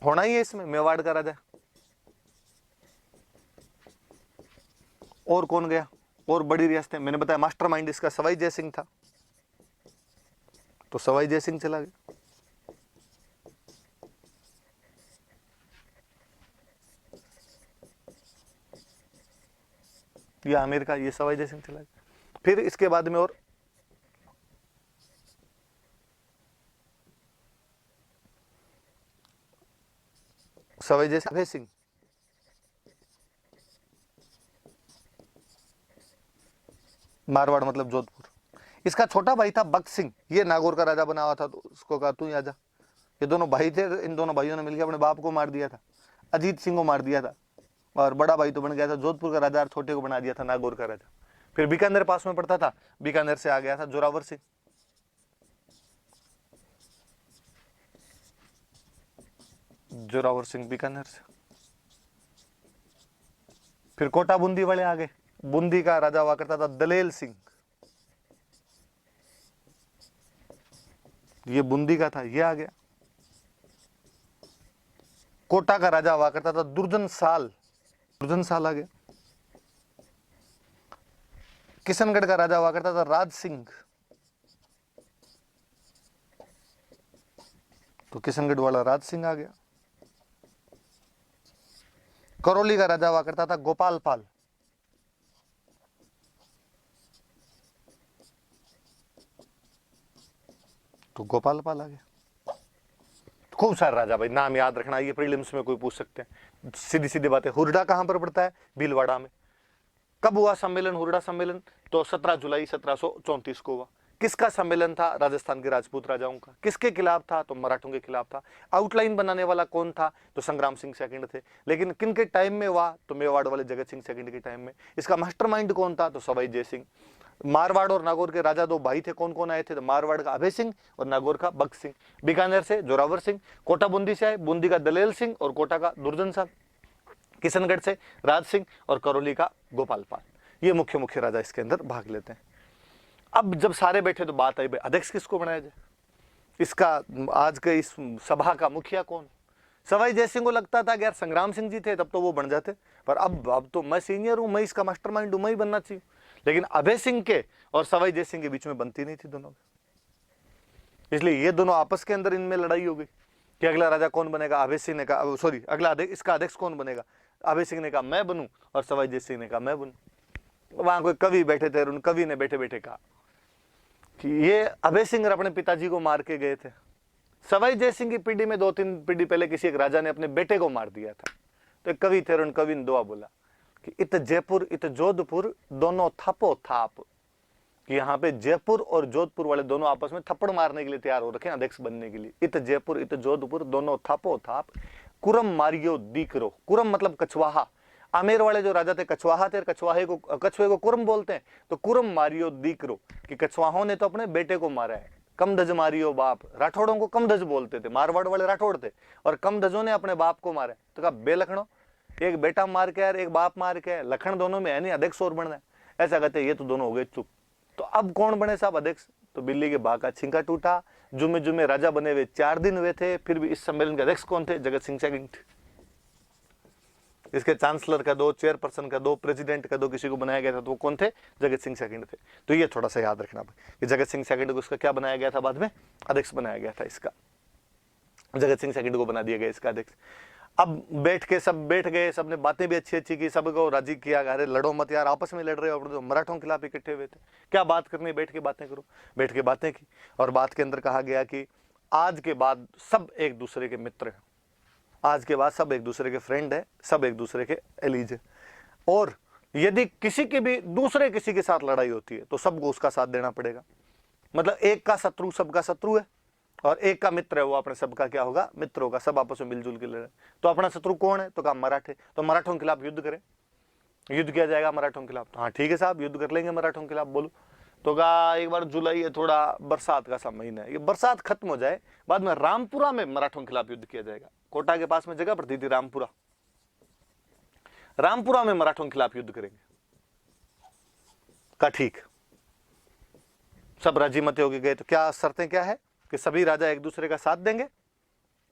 होना ही है इसमें, मेवाड़ का राजा। और कौन गया? और बड़ी रियासतें, मैंने बताया मास्टरमाइंड इसका सवाई जय सिंह था, तो सवाई जय सिंह चला गया। ये आमेर का, ये सवाई जय सिंह चला गया। फिर इसके बाद में और सवाई जय सिंह, मारवाड़ मतलब जोधपुर। इसका छोटा भाई था बख्त सिंह, ये नागौर का राजा बना हुआ था, तो उसको कहा तू ही आजा। ये दोनों भाई थे, इन दोनों भाइयों ने मिलकर अपने बाप को मार दिया था, अजीत सिंह को मार दिया था। और बड़ा भाई तो बन गया था जोधपुर का राजा, और छोटे को बना दिया था नागौर का राजा। फिर बीकानेर पास में पड़ता था, बीकानेर से आ गया था जोरावर सिंह। जोरावर सिंह बीकानेर से। फिर कोटा बूंदी वाले आ गए। बूंदी का राजा हुआ करता था दलेल सिंह, ये बूंदी का था, ये आ गया। कोटा का राजा हुआ करता था दुर्जन साल, दुर्जन साल आ गया। किशनगढ़ का राजा हुआ करता था राज सिंह, तो किशनगढ़ वाला राज सिंह आ गया। करौली का राजा हुआ करता था गोपाल पाल, तो गोपाल पाल आ गया। खूब सारे राजा भाई, नाम याद रखना, ये प्रीलिम्स में कोई पूछ सकते हैं, सीधी सीधी बातें। हुरडा कहां पर पड़ता है? भीलवाड़ा में। कब हुआ सम्मेलन, हुरडा सम्मेलन? तो 17 जुलाई 1734 को हुआ। किसका सम्मेलन था? राजस्थान के राजपूत राजाओं का। किसके खिलाफ था? तो मराठों के खिलाफ था। आउटलाइन बनाने वाला कौन था? तो संग्राम सिंह सेकंड थे। लेकिन किन के टाइम में हुआ? तो मेवाड़ वाले जगत सिंह सेकंड के टाइम में। इसका मास्टरमाइंड कौन था? तो सवाई जय सिंह। मारवाड़ और नागौर के राजा दो भाई थे, कौन कौन आए थे? तो मारवाड़ का अभय सिंह और नागौर का बख्श सिंह। बीकानेर से जोरावर सिंह, कोटा बूंदी से आए, बूंदी का दलेल सिंह और कोटा का दुर्जन साहब, किशनगढ़ से राज सिंह और करौली का गोपाल पाल। ये मुख्य मुख्य राजा इसके अंदर भाग लेते हैं। अब जब सारे बैठे तो बात आई, भाई अध्यक्ष किसको बनाया जाए? इसका आज के इस सभा का मुखिया कौन? सवाई जय सिंह को लगता था कि यार संग्राम सिंह जी थे तब तो वो बन जाते, पर अब तो मैं सीनियर हूं, मैं इसका मास्टरमाइंड हूं, मैं ही बनना चाहिए। लेकिन अभय सिंह के और सवाई जय सिंह के बीच में बनती नहीं थी दोनों में। इसलिए ये दोनों आपस के अंदर इनमें लड़ाई हो गई कि अगला राजा कौन बनेगा। अभय सिंह ने कहा, सॉरी, अगला इसका अध्यक्ष कौन बनेगा? अभय सिंह ने कहा मैं बनूं, और सवाई जय सिंह ने कहा मैं बनूं। वहां कोई कवि बैठे थे, उन कवि ने बैठे बैठे कहा कि ये अभय सिंह अपने पिताजी को मार के गए थे। सवाई जय सिंह की पीढ़ी में 2-3 पीढ़ी पहले किसी एक राजा ने अपने बेटे को मार दिया था। तो एक कवि थे, उन कवि ने दुआ बोला कि इत जयपुर इत जोधपुर दोनों थपो थाप, कि यहाँ पे जयपुर और जोधपुर वाले दोनों आपस में थप्पड़ मारने के लिए तैयार हो रखे हैं अध्यक्ष बनने के लिए। इत जयपुर इत जोधपुर दोनों थपो थाप, कुरम मारियो दीकरो। कुरम मतलब कछवाहा। आमेर वाले जो राजा थे कछवाहा थे, कछुए को कुरम बोलते हैं। तो कुरम मारियो दीकरो, कि कछवाहों ने तो अपने बेटे को मारा है। कम धज मारियो बाप, राठौड़ों को कम धज बोलते थे, मारवाड़ वाले राठौड़ थे, और कम धजों ने अपने बाप को मारा है। तो कहा बेलखणो, एक बेटा मार के यार, एक बाप मार के, लखन दोनों में है नहीं, अध्यक्ष और बनना है। ऐसा कहते ये तो दोनों हो गए चुप। तो अब कौन बने साहब अध्यक्ष? तो बिल्ली के बाग का छिंका टूटा। जुमे जुमे राजा बने हुए 4 दिन हुए थे, फिर भी इस सम्मेलन के अध्यक्ष कौन थे? जगत सिंह सेकंड। इसके चांसलर का दो, चेयरपर्सन का दो, प्रेसिडेंट का दो, किसी को बनाया गया था, तो वो कौन थे? जगत सिंह सेकंड थे। तो ये थोड़ा सा याद रखना कि जगत सिंह सेकंड को इसका क्या बनाया गया था? बाद में अध्यक्ष बनाया गया था इसका। जगत सिंह सेकंड को बना दिया गया इसका अध्यक्ष। अब बैठ के सब बैठ गए, सबने बातें भी अच्छी अच्छी की, सबको राजी किया। अरे लड़ो मत यार, आपस में लड़ रहे हो, तो मराठों के खिलाफ इकट्ठे हुए थे, क्या बात करनी, बैठ के बातें करो। बैठ के बातें की, और बात के अंदर कहा गया कि आज के बाद सब एक दूसरे के मित्र हैं, आज के बाद सब एक दूसरे के फ्रेंड है, सब एक दूसरे के एलीज है, और यदि किसी की भी दूसरे किसी के साथ लड़ाई होती है तो सबको उसका साथ देना पड़ेगा। मतलब एक का शत्रु सबका शत्रु है, और एक का मित्र है वो अपने सबका क्या होगा? मित्र होगा। सब आपस में मिलजुल के लड़े। तो अपना शत्रु कौन है? तो कहा मराठे। तो मराठों के खिलाफ युद्ध करें, युद्ध किया जाएगा मराठों के खिलाफ। तो हाँ ठीक है साहब, युद्ध कर लेंगे मराठों के खिलाफ, बोलो। तो कहा एक बार जुलाई है, थोड़ा बरसात का सा महीना है, ये बरसात खत्म हो जाए, बाद में रामपुरा में मराठों के खिलाफ युद्ध किया जाएगा। कोटा के पास में जगह पड़ती थी रामपुरा, रामपुरा में मराठों के खिलाफ युद्ध करेंगे। का ठीक, सब राजी मत होके गए। तो क्या शर्तें क्या है? कि सभी राजा एक दूसरे का साथ देंगे,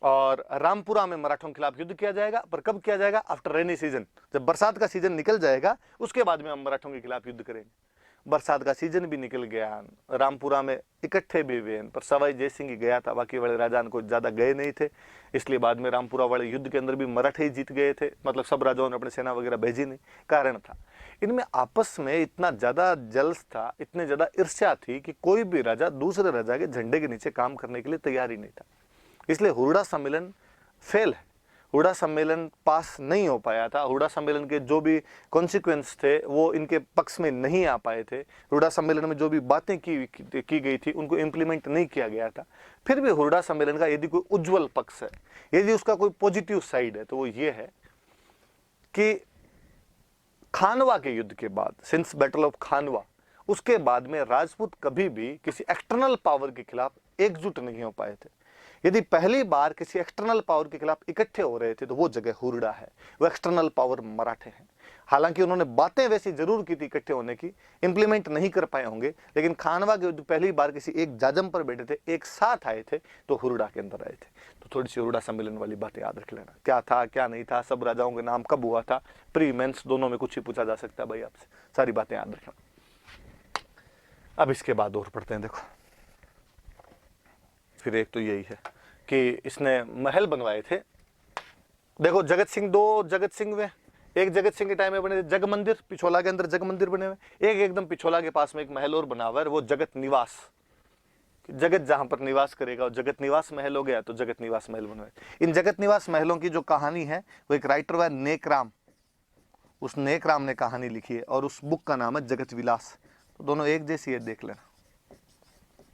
और रामपुरा में मराठों के खिलाफ युद्ध किया जाएगा। पर कब किया जाएगा? आफ्टर रेनी सीजन, जब बरसात का सीजन निकल जाएगा उसके बाद में हम मराठों के खिलाफ युद्ध करेंगे। बरसात का सीजन भी निकल गया, रामपुरा में इकट्ठे भी हुए, पर सवाई जय सिंह ही गया था, बाकी वाले राजा को ज्यादा गए नहीं थे। इसलिए बाद में रामपुरा वाले युद्ध के अंदर भी मराठे ही जीत गए थे, मतलब सब राजाओं ने अपनी सेना वगैरह भेजी नहीं। कारण था इनमें आपस में इतना ज्यादा जल्स था, इतने ज्यादा ईर्ष्या थी कि कोई भी राजा दूसरे राजा के झंडे के नीचे काम करने के लिए तैयार ही नहीं था। इसलिए हुरडा सम्मेलन फेल है, हुरडा सम्मेलन पास नहीं हो पाया था। हुरडा सम्मेलन के जो भी कॉन्सिक्वेंस थे वो इनके पक्ष में नहीं आ पाए थे। हुरडा सम्मेलन में जो भी बातें की गई थी उनको इम्प्लीमेंट नहीं किया गया था। फिर भी हुरडा सम्मेलन का यदि कोई उज्जवल पक्ष है, यदि उसका कोई पॉजिटिव साइड है, तो वो ये है कि खानवा के युद्ध के बाद, सिंस बैटल ऑफ खानवा, उसके बाद में राजपूत कभी भी किसी एक्सटर्नल पावर के खिलाफ एकजुट नहीं हो पाए थे। यदि पहली बार किसी एक्सटर्नल पावर के खिलाफ इकट्ठे हो रहे थे तो वो जगह हुरडा है, वो एक्सटर्नल पावर मराठे हैं। हालांकि उन्होंने बातें वैसी जरूर की थी इकट्ठे होने की, इंप्लीमेंट नहीं कर पाए होंगे, लेकिन खानवा के युद्ध पहली बार किसी एक जाजम पर बैठे थे, एक साथ आए थे, तो हुरडा के अंदर आए थे। तो थोड़ी सी हुरडा सम्मेलन वाली बातें याद रख लेना, क्या था क्या नहीं था, सब राजाओं के नाम कब हुआ था, प्री मेंस दोनों में कुछ ही पूछा जा सकता है भाई आपसे, सारी बातें याद रखना। अब इसके बाद और पढ़ते हैं। देखो फिर एक तो यही है कि इसने महल बनवाए थे। देखो जगत सिंह, दो जगत सिंह हुए, एक जगत सिंह के टाइम में बने थे जग मंदिर, पिछोला के अंदर जग मंदिर बने हुए, एक एकदम पिछोला के पास में एक महल और बना हुआ है, वो जगत निवास, जगत जहां पर निवास करेगा और जगत निवास महल हो गया तो जगत निवास महल बनवाए। इन जगत निवास महलों की जो कहानी है वो एक राइटर हुआ नेकराम, उस नेकराम ने कहानी लिखी है और उस बुक का नाम है जगत विलास। तो दोनों एक जैसी है, देख लेना।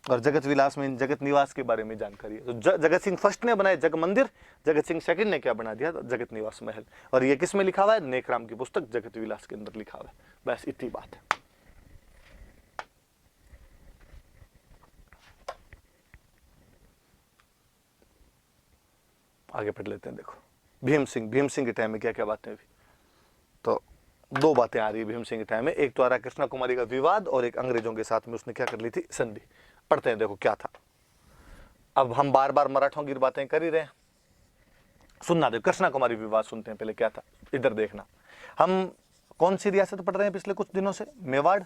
और जगत विलास में इन जगत निवास के बारे में जानकारी है। तो जगत सिंह फर्स्ट ने बनाया जग मंदिर, जगत सिंह सेकंड ने क्या बना दिया, तो जगत निवास महल। और ये किस में लिखा हुआ है, नेकराम की पुस्तक जगत विलास के अंदर लिखा हुआ है। बस इतनी बात है। आगे पढ़ लेते हैं। देखो भीम सिंह के टाइम में क्या क्या बातें हुई। तो दो बातें आ रही है भीम सिंह के टाइम में। एक तो आ रहा कृष्णा कुमारी का विवाद और एक अंग्रेजों के साथ में उसने क्या कर ली थी, संधि। पढ़ते हैं, देखो क्या था। अब हम बार बार मराठों की बातें कर ही रहे हैं, सुनना दे। कृष्णा कुमारी विवाद सुनते हैं, पहले क्या था इधर देखना। हम कौन सी रियासत पढ़ रहे हैं पिछले कुछ दिनों से, मेवाड़।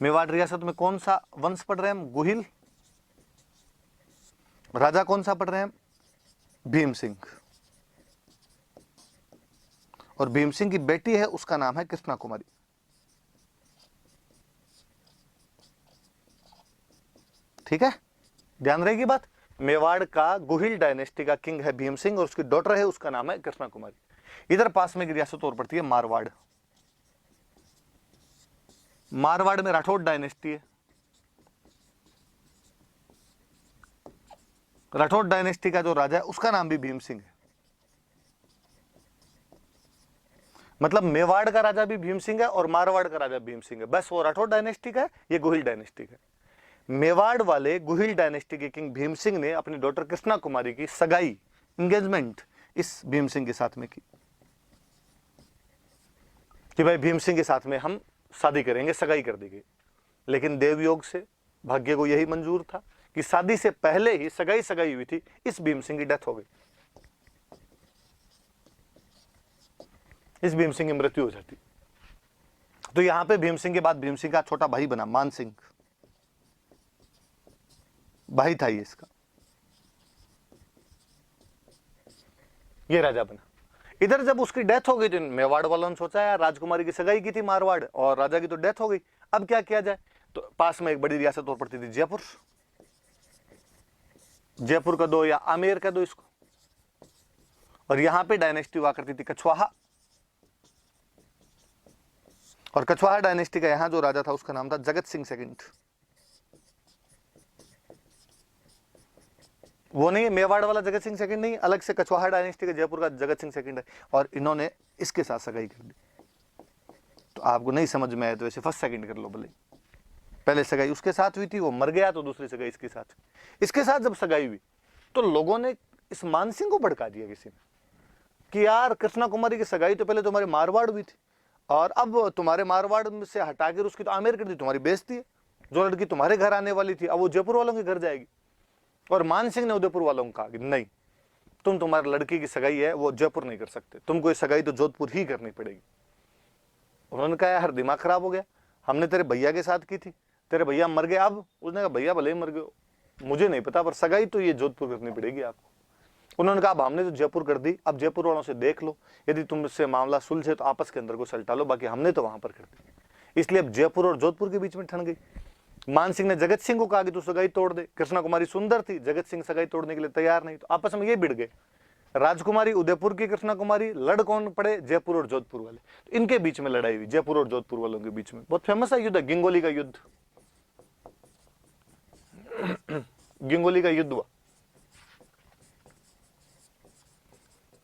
मेवाड़ रियासत में कौन सा वंश पढ़ रहे हैं हम, गुहिल। राजा कौन सा पढ़ रहे हैं, भीम सिंह। और भीम सिंह की बेटी है, उसका नाम है कृष्णा कुमारी। ठीक है, ध्यान रहेगी बात। मेवाड़ का गुहिल डायनेस्टी का किंग है भीम सिंह और उसकी डॉटर है, उसका नाम है कृष्णा कुमारी। इधर पास में एक रियासत और पड़ती है मारवाड़। मारवाड़ में राठौड़ डायनेस्टी है। राठौड़ डायनेस्टी का जो राजा है उसका नाम भी भीम सिंह है। मतलब मेवाड़ का राजा भी भीम सिंह है और मारवाड़ का राजा भीम सिंह है। बस वो राठौड़ डायनेस्टी का है, ये गुहिल डायनेस्टी का है। मेवाड़ वाले गुहिल डायनेस्टी के किंग भीम सिंह ने अपनी डॉटर कृष्णा कुमारी की सगाई, एंगेजमेंट इस भीम सिंह के साथ में की कि भाई भीम सिंह के साथ में हम शादी करेंगे, सगाई कर दी गई। लेकिन देवयोग से भाग्य को यही मंजूर था कि शादी से पहले ही सगाई हुई थी, इस भीम सिंह की डेथ हो गई, इस भीम सिंह की मृत्यु हो जाती। तो यहां पे भीम सिंह के बाद भीम सिंह का छोटा भाई बना मान सिंह, भाई था ये इसका, ये राजा बना। इधर जब उसकी डेथ हो गई तो मेवाड़ वालों ने सोचा यार राजकुमारी की सगाई की थी मारवाड़ और राजा की तो डेथ हो गई, अब क्या किया जाए। तो पास में एक बड़ी रियासत और पड़ती थी जयपुर। जयपुर का दो या आमेर का दो इसको। और यहां पे डायनेस्टी हुआ करती थी कछवाहा। और कछवाहा डायनेस्टी का यहां जो राजा था उसका नाम था जगत सिंह सेकंड। वो नहीं, मेवाड़ वाला जगत सिंह सेकंड नहीं, अलग से कछवाहा डायनेस्टी का जयपुर का जगत सिंह सेकंड है। और इन्होंने इसके साथ सगाई कर दी। तो आपको नहीं समझ में आए तो वैसे फर्स्ट सेकंड कर लो भले। पहले सगाई उसके साथ हुई थी, वो मर गया, तो दूसरी सगाई इसके साथ। इसके साथ जब सगाई हुई तो लोगों ने इस मान सिंह को भड़का दिया किसी ने कि यार कृष्णा कुमारी की सगाई तो पहले तुम्हारे मारवाड़ हुई थी और अब तुम्हारे मारवाड़ से हटाकर उसकी तो आमेर कर दी, तुम्हारी बेइज्जती है। जो लड़की तुम्हारे घर आने वाली थी अब वो जयपुर वालों के घर जाएगी। और मान सिंह ने उदयपुर वालों को कहा कि नहीं, तुम तुम्हारे लड़की की सगाई है वो जयपुर नहीं कर सकते, तुमको ये सगाई तो जोधपुर ही करनी पड़ेगी। उन्होंने कहा यार दिमाग खराब हो गया, हमने तेरे भैया के साथ की थी, तेरे भैया मर गए। अब उसने कहा भैया भले ही मर गए, मुझे नहीं पता, पर सगाई तो ये जोधपुर करनी पड़ेगी आपको। उन्होंने कहा अब हमने तो जयपुर कर दी, अब जयपुर वालों से देख लो, यदि तुमसे मामला सुलझे तो आपस के अंदर को सलटा लो, बाकी हमने तो वहां पर कर दी। इसलिए अब जयपुर और जोधपुर के बीच में ठन गई। मान सिंह ने जगत सिंह को कहा कि तू सगाई तोड़ दे। कृष्णा कुमारी सुंदर थी, जगत सिंह सगाई तोड़ने के लिए तैयार नहीं, तो आपस में ये भिड़ गए। राजकुमारी उदयपुर की, कृष्णा कुमारी, लड़ कौन पड़े, जयपुर और जोधपुर वाले। तो इनके बीच में लड़ाई हुई, जयपुर और जोधपुर वालों के बीच में। बहुत फेमस है युद्ध, गिंगोली का युद्ध। गिंगोली का युद्ध हुआ,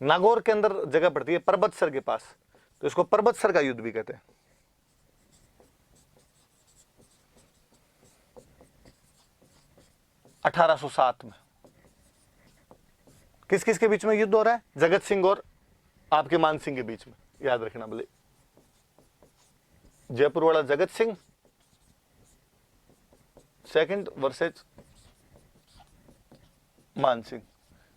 नागौर के अंदर जगह पड़ती है परबतसर के पास, तो इसको परबतसर का युद्ध भी कहते हैं। अठारह 1807 में किस किस के बीच में युद्ध हो रहा है, जगत सिंह और आपके मान सिंह के बीच में, याद रखना भले। जयपुर वाला जगत सिंह सेकंड वर्सेज मान सिंह।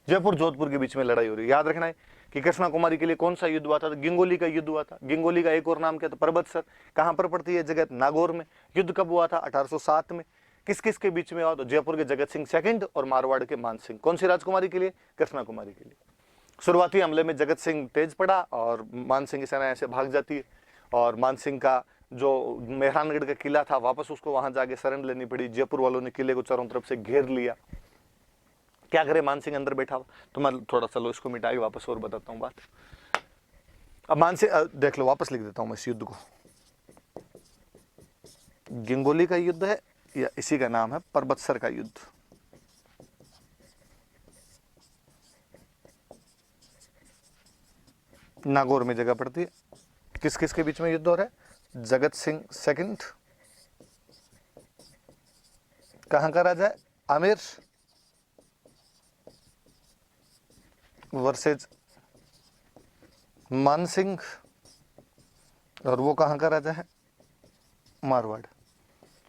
जयपुर जोधपुर के बीच में लड़ाई हो रही है। याद रखना है कि कृष्णा कुमारी के लिए कौन सा युद्ध हुआ था, तो गिंगोली का युद्ध हुआ था। गिंगोली का एक और नाम क्या था, परबतसर। कहां पर पड़ती है जगह, नागौर में। युद्ध कब हुआ था, 1807 में। किस किस के बीच में हुआ, तो जयपुर के जगत सिंह सेकंड और मारवाड़ के मान सिंह। कौन सी राजकुमारी के लिए? कृष्णा कुमारी के लिए। शुरुआती हमले में जगत सिंह तेज पड़ा और मान सिंह की सेना ऐसे भाग जाती है, और मान सिंह का जो मेहरानगढ़ का किला था वापस उसको वहां जाके शरण लेनी पड़ी। जयपुर वालों ने किले को चारों तरफ से घेर लिया। क्या करे, मान सिंह अंदर बैठा हुआ। तो मैं थोड़ा सा लो इसको मिटा के वापस और बताता हूँ बात। अब मान सिंह देख लो, वापस लिख देता हूँ मैं इस युद्ध को। गिंगोली का युद्ध है, या इसी का नाम है परबतसर का युद्ध। नागौर में जगह पड़ती है। किस किस के बीच में युद्ध हो रहा है? जगत सिंह सेकंड, कहां का राजा है? आमेर वर्सेज मान सिंह, और वो कहां का राजा है? मारवाड़।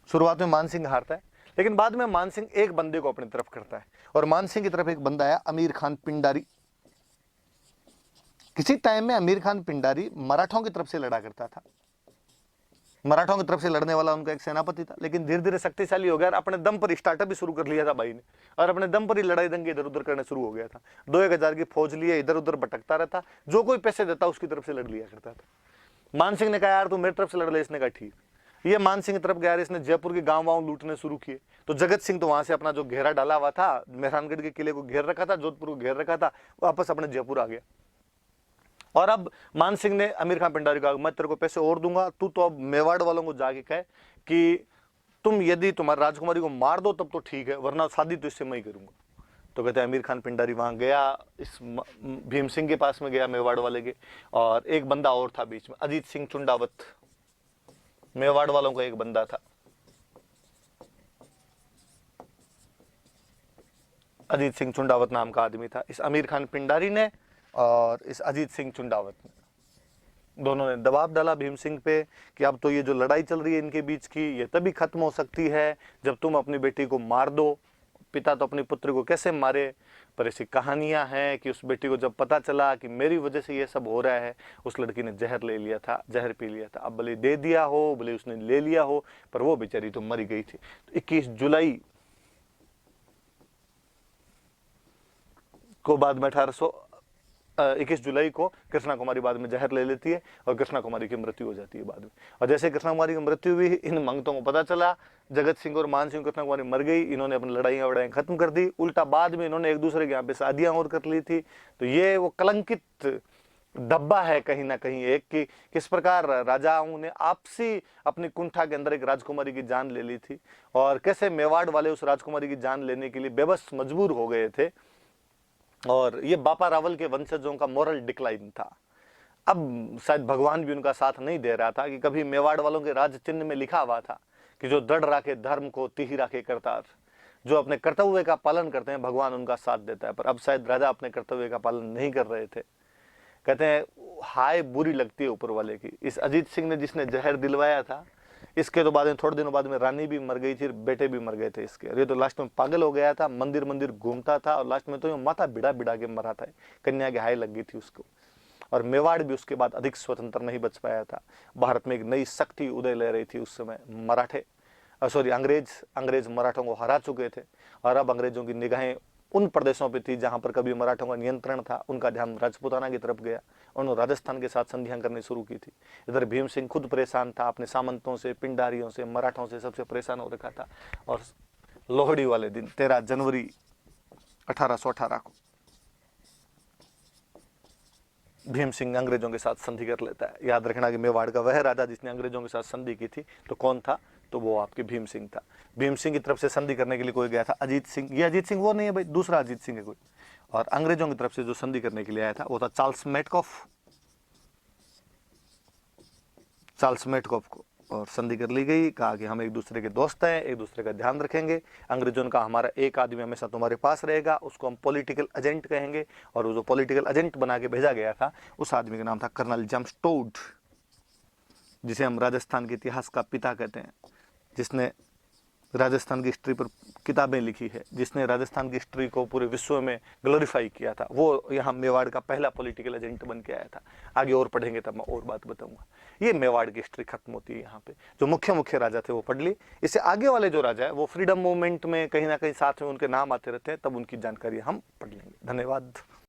शुरुआत में मान सिंह हारता है, लेकिन बाद में मान सिंह एक बंदे को अपनी तरफ करता है, और मान सिंह की तरफ एक बंदा आया, अमीर खान पिंडारी। किसी टाइम में अमीर खान पिंडारी मराठों की तरफ से लड़ा करता था। मराठों की तरफ से लड़ने वाला उनका एक सेनापति था, लेकिन धीरे धीरे शक्तिशाली हो गया और अपने दम पर स्टार्टअप भी शुरू कर लिया था भाई ने, और अपने दम पर ही लड़ाई दंगे इधर उधर करना शुरू हो गया था। 2-1 हजार की फौज लिए इधर उधर भटकता रहता, जो कोई पैसे देता उसकी तरफ से लड़ लिया करता था। मान सिंह ने कहा यार तू मेरी तरफ से लड़ ले, इसने कहा ठीक। ये मान सिंह की तरफ गया, इसने जयपुर के गांव वाँव लूटने शुरू किए। तो जगत सिंह तो वहां से अपना जो घेरा डाला हुआ था, मेहरानगढ़ के किले को घेर रखा था, जोधपुर को घेर रखा था, वापस अपने जयपुर आ गया। और अब मान सिंह ने अमीर खान पिंडारी को कहा मैं तेरे को पैसे और दूंगा, तू तो अब मेवाड़ वालों को जाके कहे कि तुम यदि तुम्हारी राजकुमारी को मार दो तब तो ठीक है, वरना शादी तो इससे मैं ही करूंगा। तो कहते हैं अमीर खान पिंडारी वहां गया, इस भीम सिंह के पास में गया, मेवाड़ वाले के, और एक बंदा और था बीच में, अजीत सिंह चुंडावत, मेवाड़ वालों का एक बंदा था। अजीत सिंह चुंडावत नाम का आदमी था। इस अमीर खान पिंडारी ने और इस अजीत सिंह चुंडावत ने, दोनों ने दबाव डाला भीम सिंह पे कि अब तो ये जो लड़ाई चल रही है इनके बीच की, ये तभी खत्म हो सकती है जब तुम अपनी बेटी को मार दो। पिता तो अपनी पुत्री को कैसे मारे, पर ऐसी कहानियां हैं कि उस बेटी को जब पता चला कि मेरी वजह से ये सब हो रहा है, उस लड़की ने जहर ले लिया था, जहर पी लिया था। अब भले दे दिया हो, भले उसने ले लिया हो, पर वो बेचारी तो मरी गई थी। तो 21 जुलाई को बाद में 21 जुलाई को कृष्णा कुमारी बाद में जहर ले लेती है और कृष्णा कुमारी की मृत्यु हो जाती है बाद में। और जैसे कृष्णा कुमारी की मृत्यु हुई, इन मंगतों को पता चला जगत सिंह और मान सिंह, कृष्णा कुमारी मर गई, इन्होंने अपनी लड़ाइयाँ खत्म कर दी। उल्टा बाद में इन्होंने एक दूसरे के यहाँ पे शादियां और कर ली थी। तो ये वो कलंकित धब्बा है कहीं ना कहीं एक, कि किस प्रकार राजाओं ने आपसी अपनी कुंठा के अंदर एक राजकुमारी की जान ले ली थी, और कैसे मेवाड़ वाले उस राजकुमारी की जान लेने के लिए बेबस मजबूर हो गए थे। और ये बापा रावल के वंशजों का मोरल डिक्लाइन था। अब शायद भगवान भी उनका साथ नहीं दे रहा था, कि कभी मेवाड़ वालों के राज चिन्ह में लिखा हुआ था कि जो दृढ़ राखे धर्म को तिहि राखे करतार, जो अपने कर्तव्य का पालन करते हैं भगवान उनका साथ देता है। पर अब शायद राजा अपने कर्तव्य का पालन नहीं कर रहे थे। कहते हैं हाय बुरी लगती है ऊपर वाले की। इस अजीत सिंह ने जिसने जहर दिलवाया था, इसके तो बाद में थोड़े दिनों बाद में रानी भी मर गई थी, बेटे भी मर गए थे इसके, और ये तो लास्ट में पागल हो गया था, मंदिर मंदिर घूमता था, और लास्ट में तो ये माथा बिड़ा बिड़ा के मरा था, कन्या की हाय लग गई थी उसको। और मेवाड़ भी उसके बाद अधिक स्वतंत्र नहीं बच पाया था। भारत में एक नई शक्ति उदय ले रही थी उस समय, मराठे अंग्रेज मराठों को हरा चुके थे, और अब अंग्रेजों की निगाहें उन प्रदेशों पे थी जहां पर कभी मराठों का नियंत्रण था। उनका ध्यान राजपूताना की तरफ गया, उन्होंने राजस्थान के साथ संधियां करनी शुरू की थी। इधर भीम सिंह खुद परेशान था, अपने सामंतों से, पिंडारियों से, मराठों से, सबसे परेशान हो रखा था। और लोहड़ी वाले दिन 13 जनवरी 1818 को भीम सिंह अंग्रेजों के साथ संधि कर लेता है। याद रखना कि मेवाड़ का वह राजा जिसने अंग्रेजों के साथ संधि की थी, तो कौन था? तो वो आपके भीम सिंह था। भीम सिंह की तरफ से संधि करने के लिए कोई गया था, अजीत सिंह। ये अजीत सिंह वो नहीं है भाई, दूसरा अजीत सिंह है कोई। और अंग्रेजों की तरफ से जो संधि करने के लिए आया था वो था चार्ल्स मेटकॉफ को। और संधि कर ली गई, कहा कि हम एक दूसरे के दोस्त हैं, एक दूसरे का ध्यान रखेंगे। अंग्रेजों का हमारा एक आदमी हमेशा तुम्हारे पास रहेगा, उसको हम पॉलिटिकल एजेंट कहेंगे। और वो जो पॉलिटिकल एजेंट बना के भेजा गया था, उस आदमी का नाम था कर्नल जेम्स टोड, जिसे हम राजस्थान के इतिहास का पिता कहते हैं, जिसने राजस्थान की हिस्ट्री पर किताबें लिखी है, जिसने राजस्थान की हिस्ट्री को पूरे विश्व में ग्लोरीफाई किया था, वो यहाँ मेवाड़ का पहला पॉलिटिकल एजेंट बन के आया था। आगे और पढ़ेंगे तब मैं और बात बताऊंगा। ये मेवाड़ की हिस्ट्री खत्म होती है यहाँ पे। जो मुख्य मुख्य राजा थे वो पढ़ ली। इससे आगे वाले जो राजा है वो फ्रीडम मूवमेंट में कहीं ना कहीं साथ में उनके नाम आते रहते हैं, तब उनकी जानकारी हम पढ़ लेंगे। धन्यवाद।